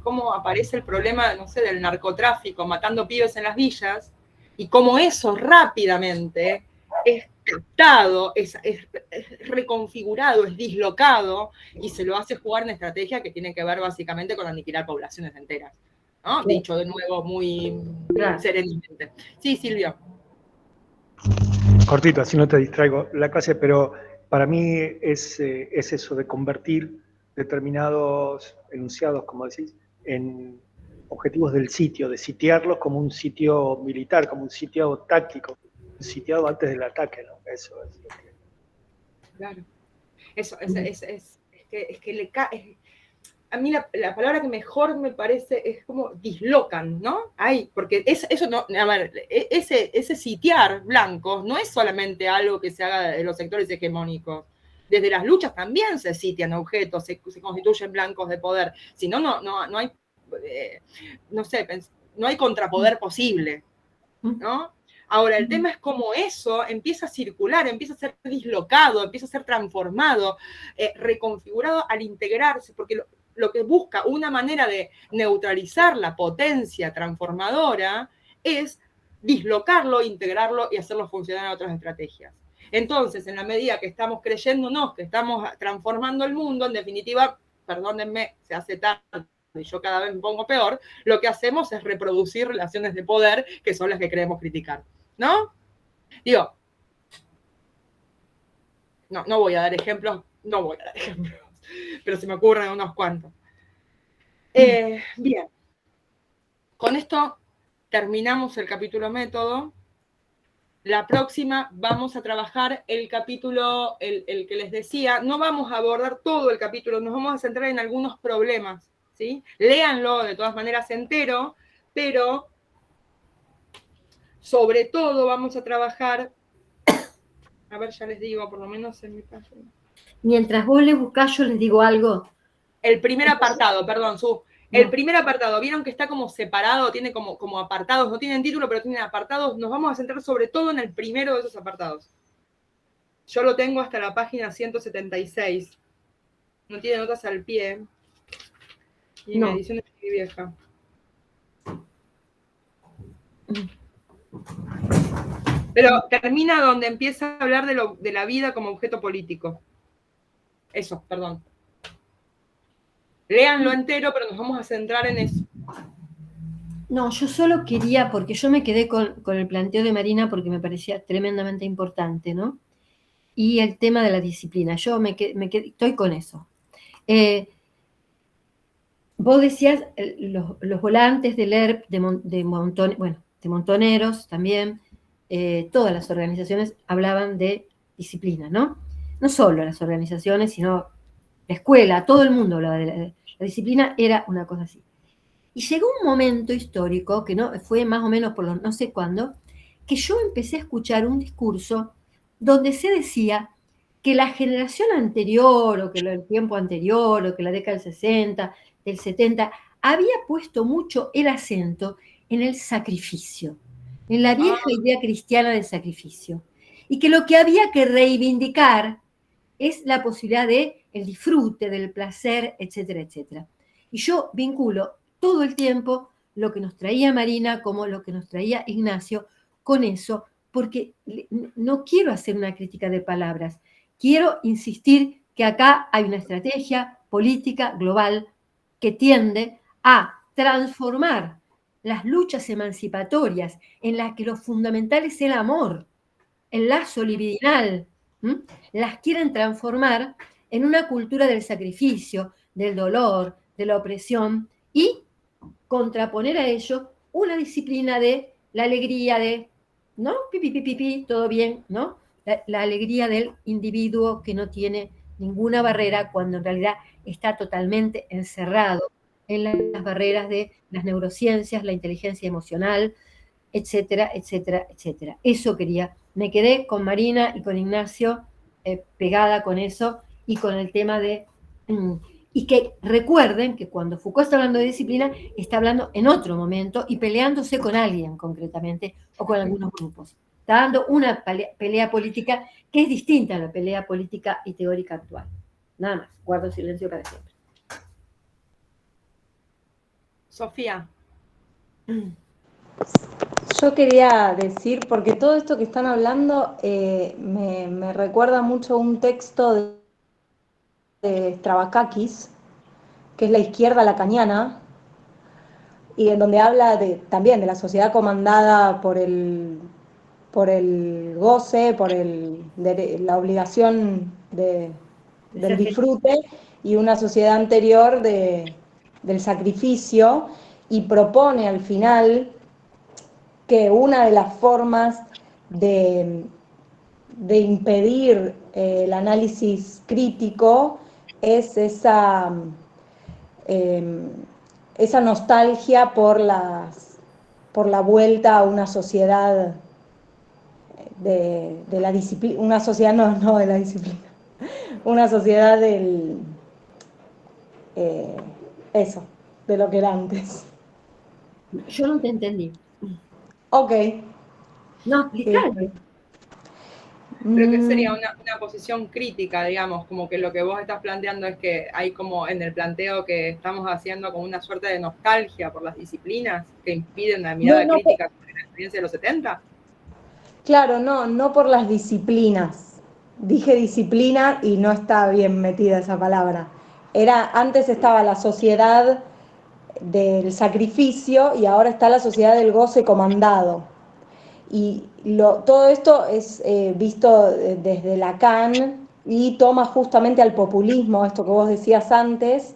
cómo aparece el problema, no sé, del narcotráfico, matando pibes en las villas, y cómo eso rápidamente es captado, es reconfigurado, es dislocado, y se lo hace jugar en estrategia que tiene que ver básicamente con aniquilar poblaciones enteras. ¿No? Sí. Dicho de nuevo muy serenamente. Sí, Silvio. Cortito, así no te distraigo la clase, pero para mí es eso de convertir determinados enunciados, como decís, en objetivos del sitio, de sitiarlos como un sitio militar, como un sitio táctico, un sitiado antes del ataque, ¿no? Eso es lo que... Claro. Eso, es que le cae... a mí la palabra que mejor me parece es como dislocan, ¿no? Porque eso no, a ver, ese sitiar blancos no es solamente algo que se haga de los sectores hegemónicos. Desde las luchas también se sitian objetos, se constituyen blancos de poder. Si no, no hay, no sé, no hay contrapoder posible, ¿no? Ahora, el tema es cómo eso empieza a circular, empieza a ser dislocado, empieza a ser transformado, reconfigurado al integrarse, porque lo que busca una manera de neutralizar la potencia transformadora es dislocarlo, integrarlo y hacerlo funcionar en otras estrategias. Entonces, en la medida que estamos creyéndonos que estamos transformando el mundo, en definitiva, perdónenme, se hace tarde y yo cada vez me pongo peor, lo que hacemos es reproducir relaciones de poder que son las que queremos criticar, ¿no? Digo, no voy a dar ejemplos, pero se me ocurren unos cuantos. Bien, con esto terminamos el capítulo método. La próxima vamos a trabajar el capítulo, el que les decía, no vamos a abordar todo el capítulo, nos vamos a centrar en algunos problemas, ¿sí? Léanlo de todas maneras entero, pero sobre todo vamos a trabajar, a ver, ya les digo, por lo menos en mi página. Mientras vos le buscás, yo les digo algo. El primer apartado, perdón, el primer apartado, vieron que está como separado, tiene como apartados, no tienen título, pero tienen apartados. Nos vamos a centrar sobre todo en el primero de esos apartados. Yo lo tengo hasta la página 176. No tiene notas al pie. Y mi edición es muy vieja. Pero termina donde empieza a hablar de la vida como objeto político. Eso, perdón. Léanlo entero, pero nos vamos a centrar en eso. No, yo solo quería, porque yo me quedé con el planteo de Marina porque me parecía tremendamente importante, ¿no? Y el tema de la disciplina, yo estoy con eso. Vos decías los volantes del ERP, de Montoneros también, todas las organizaciones hablaban de disciplina, ¿no? No solo las organizaciones, sino la escuela, todo el mundo hablaba de la disciplina, era una cosa así. Y llegó un momento histórico, que no fue más o menos por los no sé cuándo, que yo empecé a escuchar un discurso donde se decía que la generación anterior, o que el tiempo anterior, o que la década del 60, del 70, había puesto mucho el acento en el sacrificio, en la vieja idea cristiana del sacrificio, y que lo que había que reivindicar es la posibilidad de el disfrute, del placer, etcétera, etcétera. Y yo vinculo todo el tiempo lo que nos traía Marina como lo que nos traía Ignacio con eso, porque no quiero hacer una crítica de palabras, quiero insistir que acá hay una estrategia política global que tiende a transformar las luchas emancipatorias en las que lo fundamental es el amor, el lazo libidinal, las quieren transformar en una cultura del sacrificio, del dolor, de la opresión, y contraponer a ello una disciplina de la alegría de, ¿no? Pi, todo bien, ¿no? La alegría del individuo que no tiene ninguna barrera cuando en realidad está totalmente encerrado en las barreras de las neurociencias, la inteligencia emocional, etcétera, etcétera, etcétera. Eso quería. Me quedé con Marina y con Ignacio pegada con eso y con el tema de... y que recuerden que cuando Foucault está hablando de disciplina, está hablando en otro momento y peleándose con alguien concretamente o con algunos grupos. Está dando una pelea política que es distinta a la pelea política y teórica actual. Nada más, guardo silencio para siempre. Sofía. Yo quería decir, porque todo esto que están hablando me recuerda mucho un texto de Stravakakis, que es La izquierda lacaniana, y en donde habla también de la sociedad comandada por el goce, por la obligación del disfrute, y una sociedad anterior del sacrificio, y propone al final que una de las formas de impedir el análisis crítico es esa esa nostalgia por la vuelta a una sociedad de la disciplina, una sociedad no de la disciplina, una sociedad eso, de lo que era antes. Yo no te entendí. Ok. No, explícame. Creo que sería una posición crítica, digamos, como que lo que vos estás planteando es que hay como en el planteo que estamos haciendo como una suerte de nostalgia por las disciplinas que impiden la mirada crítica sobre la experiencia de los 70. Claro, no por las disciplinas. Dije disciplina y no está bien metida esa palabra. Antes estaba la sociedad del sacrificio y ahora está la sociedad del goce comandado. Y todo esto es visto desde Lacan y toma justamente al populismo, esto que vos decías antes,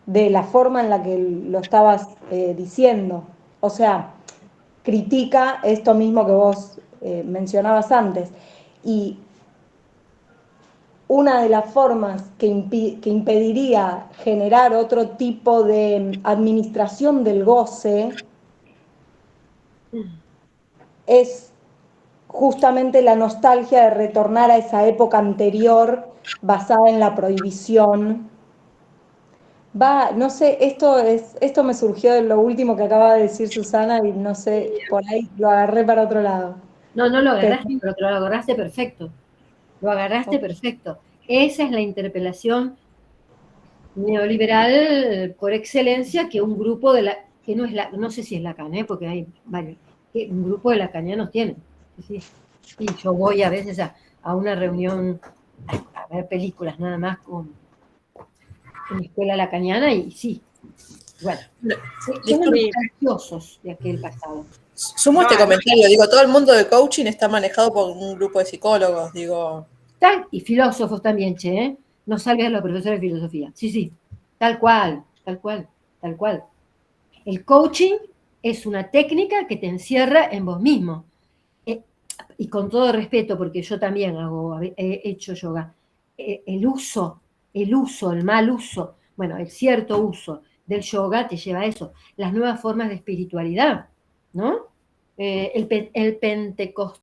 de la forma en la que lo estabas diciendo. O sea, critica esto mismo que vos mencionabas antes. Y una de las formas que impediría generar otro tipo de administración del goce es justamente la nostalgia de retornar a esa época anterior basada en la prohibición. No sé, esto me surgió de lo último que acaba de decir Susana y no sé, por ahí lo agarré para otro lado. No lo agarraste, pero lo agarraste perfecto. Lo agarraste perfecto. Esa es la interpelación neoliberal por excelencia que un grupo que no es no sé si es Lacan, porque hay varios, que un grupo de lacanianos tienen. Sí. Y yo voy a veces a una reunión a ver películas nada más en la escuela lacaniana y sí, bueno, son nostalgiosos de aquel pasado. Sumo este comentario, digo, todo el mundo de coaching está manejado por un grupo de psicólogos, digo. Y filósofos también, che, no salgan los profesores de filosofía. Sí, tal cual. El coaching es una técnica que te encierra en vos mismo. Y con todo respeto, porque yo también he hecho yoga, el mal uso, bueno, el cierto uso del yoga te lleva a eso, las nuevas formas de espiritualidad, ¿no? El pentecostalismo